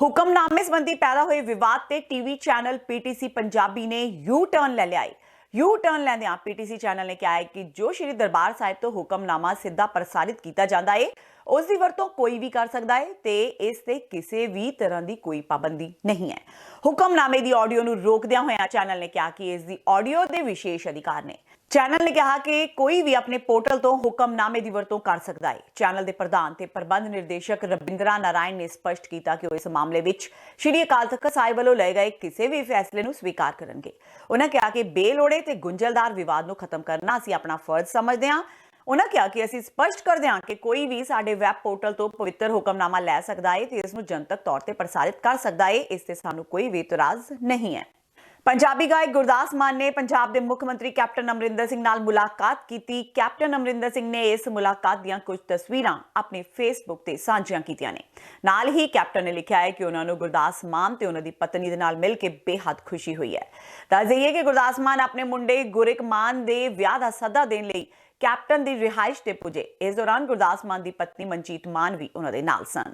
ਹੁਕਮਨਾਮੇ ਸੰਬੰਧੀ ਪੈਦਾ ਹੋਏ ਵਿਵਾਦ ਤੇ ਟੀਵੀ ਚੈਨਲ ਪੀਟੀਸੀ ਪੰਜਾਬੀ ਨੇ ਯੂ ਟਰਨ ਲੈ ਲਿਆ ਹੈ। ਯੂ ਟਰਨ ਲੈਂਦਿਆਂ ਪੀਟੀਸੀ ਚੈਨਲ ਨੇ ਕਿਹਾ ਹੈ ਕਿ ਜੋ ਸ਼੍ਰੀ ਦਰਬਾਰ ਸਾਹਿਬ ਤੋਂ ਹੁਕਮਨਾਮਾ ਸਿੱਧਾ ਪ੍ਰਸਾਰਿਤ ਕੀਤਾ ਜਾਂਦਾ ਹੈ, ਉਸ ਦੀ ਵਰਤੋਂ ਕੋਈ ਵੀ ਕਰ ਸਕਦਾ ਹੈ ਤੇ ਇਸ ਤੇ ਕਿਸੇ ਵੀ ਤਰ੍ਹਾਂ ਦੀ ਕੋਈ ਪਾਬੰਦੀ ਨਹੀਂ ਹੈ। ਹੁਕਮਨਾਮੇ ਦੀ ਆਡੀਓ ਨੂੰ ਰੋਕਦਿਆਂ ਹੋਇਆਂ ਚੈਨਲ ਨੇ ਕਿਹਾ ਕਿ ਇਸ ਦੀ ਆਡੀਓ ਦੇ ਵਿਸ਼ੇਸ਼ ਅਧਿਕਾਰ ਨੇ। ਚੈਨਲ ਨੇ ਕਿਹਾ ਕਿ ਕੋਈ ਵੀ ਆਪਣੇ ਪੋਰਟਲ ਤੋਂ ਹੁਕਮਨਾਮੇ ਦੀ ਵਰਤੋਂ ਕਰ ਸਕਦਾ ਹੈ। ਚੈਨਲ ਦੇ ਪ੍ਰਧਾਨ ਤੇ ਪ੍ਰਬੰਧ ਨਿਰਦੇਸ਼ਕ ਰਵਿੰਦਰਾ ਨਾਰਾਇਣ ਨੇ ਸਪਸ਼ਟ ਕੀਤਾ ਕਿ ਉਹ ਇਸ ਮਾਮਲੇ ਵਿੱਚ ਸ਼੍ਰੀ ਅਕਾਲ ਤਖਤ ਸਾਹਿਬ ਵੱਲੋਂ ਲਏ ਗਏ ਕਿਸੇ ਵੀ ਫੈਸਲੇ ਨੂੰ ਸਵੀਕਾਰ ਕਰਨਗੇ। ਉਹਨਾਂ ਕਿਹਾ ਕਿ ਬੇਲੋੜੇ ਤੇ ਗੁੰਝਲਦਾਰ ਵਿਵਾਦ ਨੂੰ ਖਤਮ ਕਰਨਾ ਅਸੀਂ ਆਪਣਾ ਫਰਜ਼ ਸਮਝਦੇ ਹਾਂ। ਉਹਨਾਂ ਕਿਹਾ ਕਿ ਅਸੀਂ ਸਪਸ਼ਟ ਕਰਦੇ ਹਾਂ ਕਿ ਕੋਈ ਵੀ ਸਾਡੇ ਵੈਬ ਪੋਰਟਲ ਤੋਂ ਪਵਿੱਤਰ ਹੁਕਮਨਾਮਾ ਲੈ ਸਕਦਾ ਹੈ ਤੇ ਇਸ ਨੂੰ ਜਨਤਕ ਤੌਰ ਤੇ ਪ੍ਰਸਾਰਿਤ ਕਰ ਸਕਦਾ ਹੈ। ਇਸ ਤੇ ਸਾਨੂੰ ਕੋਈ ਵੀ ਇਤਰਾਜ਼ ਨਹੀਂ ਹੈ। ਪੰਜਾਬੀ ਗਾਇਕ ਗੁਰਦਾਸ ਮਾਨ ਨੇ ਪੰਜਾਬ ਦੇ ਮੁੱਖ ਮੰਤਰੀ ਕੈਪਟਨ ਅਮਰਿੰਦਰ ਸਿੰਘ ਨਾਲ ਮੁਲਾਕਾਤ ਕੀਤੀ। ਕੈਪਟਨ ਅਮਰਿੰਦਰ ਸਿੰਘ ਨੇ ਇਸ ਮੁਲਾਕਾਤ ਦੀਆਂ ਕੁਝ ਤਸਵੀਰਾਂ ਆਪਣੇ ਫੇਸਬੁੱਕ ਤੇ ਸਾਂਝੀਆਂ ਕੀਤੀਆਂ ਨੇ। ਨਾਲ ਹੀ ਕੈਪਟਨ ਨੇ ਲਿਖਿਆ ਹੈ ਕਿ ਉਹਨਾਂ ਨੂੰ ਗੁਰਦਾਸ ਮਾਨ ਤੇ ਉਹਨਾਂ ਦੀ ਪਤਨੀ ਦੇ ਨਾਲ ਮਿਲ ਕੇ ਬੇਹੱਦ ਖੁਸ਼ੀ ਹੋਈ ਹੈ। ਦੱਸ ਦਈਏ ਕਿ ਗੁਰਦਾਸ ਮਾਨ ਆਪਣੇ ਮੁੰਡੇ ਗੁਰਿਕ ਮਾਨ ਦੇ ਵਿਆਹ ਦਾ ਸੱਦਾ ਦੇਣ ਲਈ ਕੈਪਟਨ ਦੀ ਰਿਹਾਇਸ਼ ਤੇ ਪੁੱਜੇ। ਇਸ ਦੌਰਾਨ ਗੁਰਦਾਸ ਮਾਨ ਦੀ ਪਤਨੀ ਮਨਜੀਤ ਮਾਨ ਵੀ ਉਹਨਾਂ ਦੇ ਨਾਲ ਸਨ।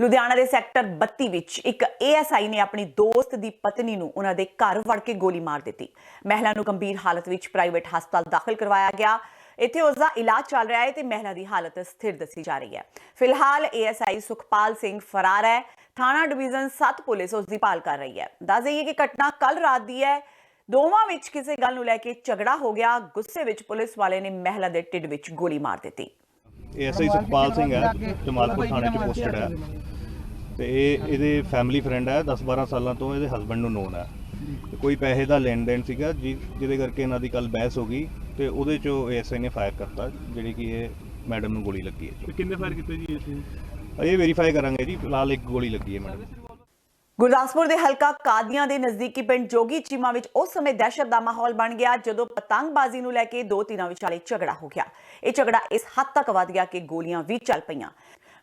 ਲੁਧਿਆਣਾ ਦੇ ਸੈਕਟਰ 32 ਵਿੱਚ ਇੱਕ ਏਐਸਆਈ ਨੇ ਆਪਣੀ ਦੋਸਤ ਦੀ ਪਤਨੀ ਨੂੰ ਉਹਨਾਂ ਦੇ ਘਰ ਵੜ ਕੇ ਗੋਲੀ ਮਾਰ ਦਿੱਤੀ। ਮਹਿਲਾ ਨੂੰ ਗੰਭੀਰ ਹਾਲਤ ਵਿੱਚ ਪ੍ਰਾਈਵੇਟ ਹਸਪਤਾਲ ਦਾਖਲ ਕਰਵਾਇਆ ਗਿਆ। ਇੱਥੇ ਉਸ ਦਾ ਇਲਾਜ ਚੱਲ ਰਿਹਾ ਹੈ ਤੇ ਮਹਿਲਾ ਦੀ ਹਾਲਤ ਸਥਿਰ ਦੱਸੀ ਜਾ ਰਹੀ ਹੈ। ਫਿਲਹਾਲ ਏਐਸਆਈ ਸੁਖਪਾਲ ਸਿੰਘ ਫਰਾਰ ਹੈ। ਥਾਣਾ ਡਿਵੀਜ਼ਨ 7 ਪੁਲਿਸ ਉਸ ਦੀ ਭਾਲ ਕਰ ਰਹੀ ਹੈ। ਦੱਸ ਦਈਏ ਕਿ ਘਟਨਾ ਕੱਲ ਰਾਤ ਦੀ ਹੈ। ਦੋਵਾਂ ਵਿੱਚ ਕਿਸੇ ਗੱਲ ਨੂੰ ਲੈ ਕੇ ਝਗੜਾ ਹੋ ਗਿਆ। ਗੁੱਸੇ ਵਿੱਚ ਪੁਲਿਸ ਵਾਲੇ ਨੇ ਮਹਿਲਾ ਦੇ ਢਿੱਡ ਵਿੱਚ ਗੋਲੀ ਮਾਰ ਦਿੱਤੀ। ਏਐਸਆਈ ਸੁਖਪਾਲ ਸਿੰਘ ਹੈ, ਜਮਾਲਪੁਰ ਥਾਣੇ 'ਚ ਪੋਸਟਡ ਹੈ ਤੇ ਇਹਦੇ ਫੈਮਿਲੀ ਫਰੈਂਡ ਹੈ। 10-12 ਸਾਲਾਂ ਤੋਂ ਇਹਦੇ ਹਸਬੈਂਡ ਨੂੰ ਨੋਨ ਹੈ। ਕੋਈ ਪੈਸੇ ਦਾ ਲੈਣ ਦੇਣ ਸੀਗਾ ਜਿਹਦੇ ਕਰਕੇ ਇਹਨਾਂ ਦੀ ਕੱਲ ਬਹਿਸ ਹੋ ਗਈ ਤੇ ਉਹਦੇ 'ਚੋਂ ਏਐਸਆਈ ਨੇ ਫਾਇਰ ਕਰਤਾ, ਜਿਹੜੀ ਕਿ ਇਹ ਮੈਡਮ ਨੂੰ ਗੋਲੀ ਲੱਗੀ ਹੈ। ਕਿੰਨੇ ਫਾਇਰ ਕੀਤੇ ਜੀ ਇਹ ਵੈਰੀਫਾਈ ਕਰਾਂਗੇ ਜੀ। ਫਿਲਹਾਲ ਇੱਕ ਗੋਲੀ ਲੱਗੀ ਹੈ ਮੈਡਮ। ਗੁਰਦਾਸਪੁਰ ਦੇ ਹਲਕਾ ਕਾਦੀਆਂ ਦੇ ਨਜ਼ਦੀਕੀ ਪਿੰਡ ਜੋਗੀ ਚੀਮਾ ਵਿੱਚ ਉਸ ਸਮੇਂ ਦਹਿਸ਼ਤ ਦਾ ਮਾਹੌਲ ਬਣ ਗਿਆ ਜਦੋਂ ਪਤੰਗਬਾਜ਼ੀ ਨੂੰ ਲੈ ਕੇ 2 ਧਿਰਾਂ ਵਿਚਾਲੇ ਝਗੜਾ ਹੋ ਗਿਆ। ਇਹ ਝਗੜਾ ਇਸ ਹੱਦ ਤੱਕ ਵਧ ਗਿਆ ਕਿ ਗੋਲੀਆਂ ਵੀ ਚੱਲ ਪਈਆਂ।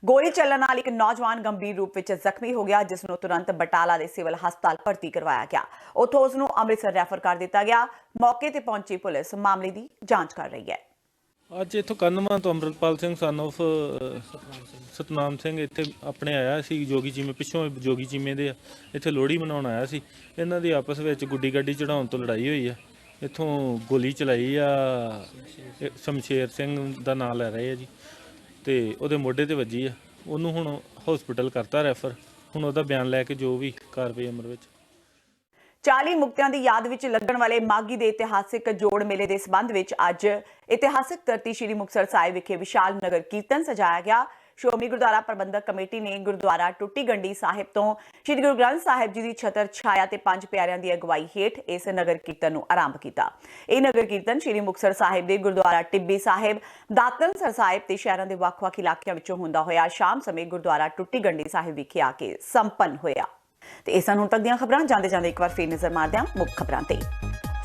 ਗੋਲੀ ਚੱਲਣ ਨਾਲ ਇੱਕ ਨੌਜਵਾਨ ਗੰਭੀਰ ਰੂਪ ਵਿੱਚ ਜ਼ਖਮੀ ਹੋ ਗਿਆ, ਜਿਸ ਨੂੰ ਤੁਰੰਤ ਬਟਾਲਾ ਦੇ ਸਿਵਲ ਹਸਪਤਾਲ ਭਰਤੀ ਕਰਵਾਇਆ ਗਿਆ। ਉੱਥੋਂ ਉਸ ਨੂੰ ਅੰਮ੍ਰਿਤਸਰ ਰੈਫਰ ਕਰ ਦਿੱਤਾ ਗਿਆ। ਮੌਕੇ ਤੇ ਪਹੁੰਚੀ ਪੁਲਿਸ ਮਾਮਲੇ ਦੀ ਜਾਂਚ ਕਰ ਰਹੀ ਹੈ। ਅੱਜ ਇੱਥੋਂ ਕੰਨਮਾ ਤੋਂ ਅੰਮ੍ਰਿਤਪਾਲ ਸਿੰਘ ਸਨ ਆਫ ਸਤਨਾਮ ਸਿੰਘ ਇੱਥੇ ਆਪਣੇ ਆਇਆ ਸੀ। ਜੋਗੀ ਚੀਮੇ ਪਿੱਛੋਂ ਜੋਗੀ ਚੀਮੇ ਦੇ ਇੱਥੇ ਲੋਹੜੀ ਮਨਾਉਣ ਆਇਆ ਸੀ। ਇਹਨਾਂ ਦੀ ਆਪਸ ਵਿੱਚ ਗੁੱਡੀ ਗੱਡੀ ਚੜਾਉਣ ਤੋਂ ਲੜਾਈ ਹੋਈ ਆ। ਇੱਥੋਂ ਗੋਲੀ ਚਲਾਈ ਆ। ਸ਼ਮਸ਼ੇਰ ਸਿੰਘ ਦਾ ਨਾਂ ਲੈ ਰਹੇ ਆ ਜੀ ਤੇ ਉਹਦੇ ਮੋਢੇ ਤੇ ਵੱਜੀ ਆ। ਉਹਨੂੰ ਹੁਣ ਹਸਪੀਟਲ ਕਰਤਾ ਰੈਫਰ। ਹੁਣ ਉਹਦਾ ਬਿਆਨ ਲੈ ਕੇ ਜੋ ਵੀ ਕਾਰਵਾਈ ਅਮਲ ਵਿੱਚ। 40 ਮੁਕਤਿਆਂ ਦੀ ਯਾਦ ਵਿੱਚ ਲੱਗਣ ਵਾਲੇ ਮਾਗੀ ਦੇ ਇਤਿਹਾਸਿਕ ਜੋੜ ਮੇਲੇ ਦੇ ਸਬੰਧ ਵਿੱਚ ਅੱਜ ਇਤਿਹਾਸਿਕ ਧਰਤੀ ਸ਼੍ਰੀ ਮੁਕਤਸਰ ਸਾਹਿਬ ਵਿਖੇ ਵਿਸ਼ਾਲ ਨਗਰ ਕੀਰਤਨ ਸਜਾਇਆ ਗਿਆ। ਸ਼੍ਰੋਮਣੀ ਗੁਰਦੁਆਰਾ ਪ੍ਰਬੰਧਕ ਕਮੇਟੀ ਨੇ ਗੁਰਦੁਆਰਾ ਟੁੱਟੀ ਗੰਢੀ ਸਾਹਿਬ ਤੋਂ ਸ਼੍ਰੀ ਗੁਰੂ ਗ੍ਰੰਥ ਸਾਹਿਬ ਜੀ ਦੀ ਛਤਰ ਛਾਇਆ ਤੇ 5 ਪਿਆਰਿਆਂ ਦੀ ਅਗਵਾਈ ਹੇਠ ਇਸ ਨਗਰ ਕੀਰਤਨ ਨੂੰ ਆਰੰਭ ਕੀਤਾ। ਇਹ ਨਗਰ ਕੀਰਤਨ ਸ਼੍ਰੀ ਮੁਕਤਸਰ ਸਾਹਿਬ ਦੇ ਗੁਰਦੁਆਰਾ ਟਿੱਬੀ ਸਾਹਿਬ, ਦਾਤਨਸਰ ਸਾਹਿਬ ਤੇ ਸ਼ਹਿਰਾਂ ਦੇ ਵੱਖ-ਵੱਖ ਇਲਾਕਿਆਂ ਵਿੱਚੋਂ ਹੁੰਦਾ ਹੋਇਆ ਸ਼ਾਮ ਸਮੇਂ ਗੁਰਦੁਆਰਾ ਟੁੱਟੀ ਗੰਢੀ ਸਾਹਿਬ ਵਿਖੇ ਆ ਕੇ ਸੰਪੰਨ ਹੋਇਆ। ਤੇ ਇਹ ਸਨ ਹੁਣ ਤੱਕ ਦੀਆਂ ਖਬਰਾਂ। ਜਾਂਦੇ ਇੱਕ ਵਾਰ ਫੇਰ ਨਜ਼ਰ ਮਾਰਦੇ ਹਾਂ ਮੁੱਖ ਖਬਰਾਂ ਤੇ।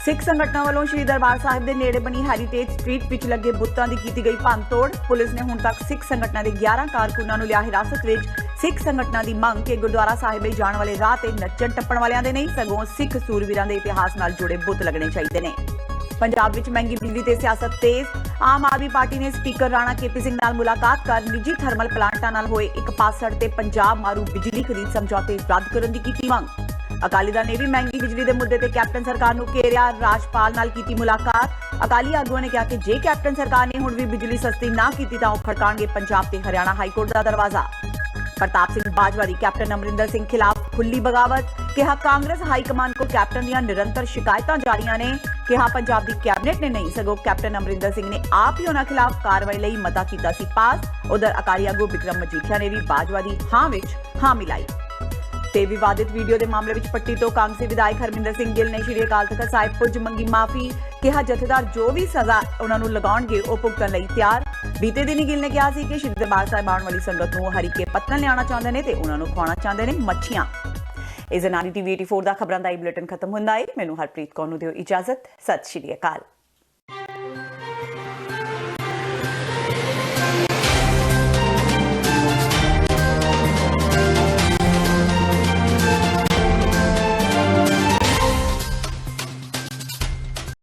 ਸਿੱਖ ਸੰਗਠਨਾਂ ਵੱਲੋਂ ਸ਼੍ਰੀ ਦਰਬਾਰ ਸਾਹਿਬ ਦੇ ਨੇੜੇ ਬਣੀ ਹੈਰੀਟੇਜ ਸਟਰੀਟ ਵਿੱਚ ਲੱਗੇ ਬੁੱਤਾਂ ਦੀ ਕੀਤੀ ਗਈ ਭੰਨਤੋੜ। ਪੁਲਿਸ ਨੇ ਹੁਣ ਤੱਕ ਸਿੱਖ ਸੰਗਠਨਾਂ ਦੇ 11 ਕਾਰਕੁਨਾਂ ਨੂੰ ਲਿਆ ਹਿਰਾਸਤ ਵਿੱਚ। ਸਿੱਖ ਸੰਗਠਨਾਂ ਦੀ ਮੰਗ ਕਿ ਗੁਰਦੁਆਰਾ ਸਾਹਿਬ ਲਈ ਜਾਣ ਵਾਲੇ ਰਾਹ ਤੇ ਨੱਚਣ ਟੱਪਣ ਵਾਲਿਆਂ ਦੇ ਨਹੀਂ, ਸਗੋਂ ਸਿੱਖ ਸੂਰਵੀਰਾਂ ਦੇ ਇਤਿਹਾਸ ਨਾਲ ਜੁੜੇ ਬੁੱਤ ਲੱਗਣੇ ਚਾਹੀਦੇ ਨੇ। ਪੰਜਾਬ ਵਿੱਚ ਮਹਿੰਗੀ ਬਿਜਲੀ ਤੇ ਸਿਆਸਤ ਤੇਜ਼। ਆਮ ਆਦਮੀ ਪਾਰਟੀ ਨੇ ਸਪੀਕਰ ਰਾਣਾ KP ਸਿੰਘ ਨਾਲ ਮੁਲਾਕਾਤ ਕਰ ਨਿੱਜੀ ਥਰਮਲ ਪਲਾਂਟਾਂ ਨਾਲ ਹੋਏ ਇੱਕ ਪਾਸੜ ਤੇ ਪੰਜਾਬ ਮਾਰੂ ਬਿਜਲੀ ਖਰੀਦ ਸਮਝੌਤੇ ਰੱਦ ਕਰਨ ਦੀ ਕੀਤੀ ਮੰਗ। ਅਕਾਲੀ ਦਲ ਨੇ ਵੀ ਮਹਿੰਗੀ ਬਿਜਲੀ ਦੇ ਮੁੱਦੇ ਤੇ ਕੈਪਟਨ ਸਰਕਾਰ ਨੂੰ ਘੇਰਿਆ। ਰਾਜਪਾਲ ਨਾਲ ਕੀਤੀ ਮੁਲਾਕਾਤ। ਅਕਾਲੀ ਆਗੂਆਂ ਨੇ ਕਿਹਾ ਕਿ ਜੇ ਕੈਪਟਨ ਸਰਕਾਰ ਨੇ ਹੁਣ ਵੀ ਬਿਜਲੀ ਸਸਤੀ ਨਾ ਕੀਤੀ ਤਾਂ ਉਹ ਖੜਕਾਣਗੇ ਪੰਜਾਬ ਤੇ ਹਰਿਆਣਾ ਹਾਈ ਕੋਰਟ ਦਾ ਦਰਵਾਜ਼ਾ। ਪ੍ਰਤਾਪ ਸਿੰਘ ਬਾਜਵਾ ਦੀ ਕੈਪਟਨ ਅਮਰਿੰਦਰ ਸਿੰਘ ਖਿਲਾਫ ਖੁੱਲੀ ਬਗਾਵਤ। ਕਿਹਾ ਕਾਂਗਰਸ ਹਾਈ ਕਮਾਨ ਕੋਲ ਕੈਪਟਨ ਦੀਆਂ ਨਿਰੰਤਰ ਸ਼ਿਕਾਇਤਾਂ ਜਾਰੀਆਂ ਨੇ। ਕਿਹਾ ਪੰਜਾਬ ਦੀ ਕੈਬਨਿਟ ਨੇ ਨਹੀਂ, ਸਗੋਂ ਕੈਪਟਨ ਅਮਰਿੰਦਰ ਸਿੰਘ ਨੇ ਆਪ ਹੀ ਉਹਨਾਂ ਖਿਲਾਫ ਕਾਰਵਾਈ ਲਈ ਮਤਾ ਕੀਤਾ ਸੀ ਪਾਸ। ਉਧਰ ਅਕਾਲੀ ਆਗੂ ਬਿਕਰਮ ਮਜੀਠੀਆ ਨੇ ਵੀ ਬਾਜਵਾ ਦੀ ਹਾਂ ਵਿੱਚ ਹਾਂ ਮਿਲਾਈ। ਤੇ ਵਿਵਾਦਿਤ ਵੀਡੀਓ ਦੇ ਮਾਮਲੇ ਵਿੱਚ ਪੱਟੀ ਤੋਂ ਕਾਂਗਰਸੀ ਵਿਧਾਇਕ ਹਰਮਿੰਦਰ ਸਿੰਘ ਗਿੱਲ ਨੇ ਸ਼੍ਰੀ ਅਕਾਲ ਤਖਤ ਸਾਹਿਬ ਪੁੱਜ ਮੰਗੀ ਮਾਫੀ। ਕਿਹਾ ਜਥੇਦਾਰ ਜੋ ਵੀ ਸਜ਼ਾ ਉਹਨਾਂ ਨੂੰ ਲਗਾਉਣਗੇ ਉਹ ਭੁਗਤਣ ਲਈ ਤਿਆਰ। ਬੀਤੇ ਦਿਨੀ ਗਿੱਲ ਨੇ ਕਿਹਾ ਸੀ ਕਿ ਸ਼੍ਰੀ ਦਰਬਾਰ ਸਾਹਿਬ ਆਉਣ ਵਾਲੀ ਸੰਗਤ ਨੂੰ ਹਰੀਕੇ ਪੱਤਨ ਲਿਆਉਣਾ ਚਾਹੁੰਦੇ ਨੇ ਤੇ ਉਹਨਾਂ ਨੂੰ ਖਵਾਉਣਾ ਚਾਹੁੰਦੇ ਨੇ ਮੱਛੀਆਂ। ਇਸ ਦੇ ਨਾਲ TV 84 ਦਾ ਖਬਰਾਂ ਦਾ ਇਹ ਬੁਲੇਟਿਨ ਖਤਮ ਹੁੰਦਾ ਹੈ। ਮੈਨੂੰ ਹਰਪ੍ਰੀਤ ਕੌਰ ਨੂੰ ਦਿਓ ਇਜਾਜ਼ਤ। ਸਤਿ ਸ਼੍ਰੀ ਅਕਾਲ।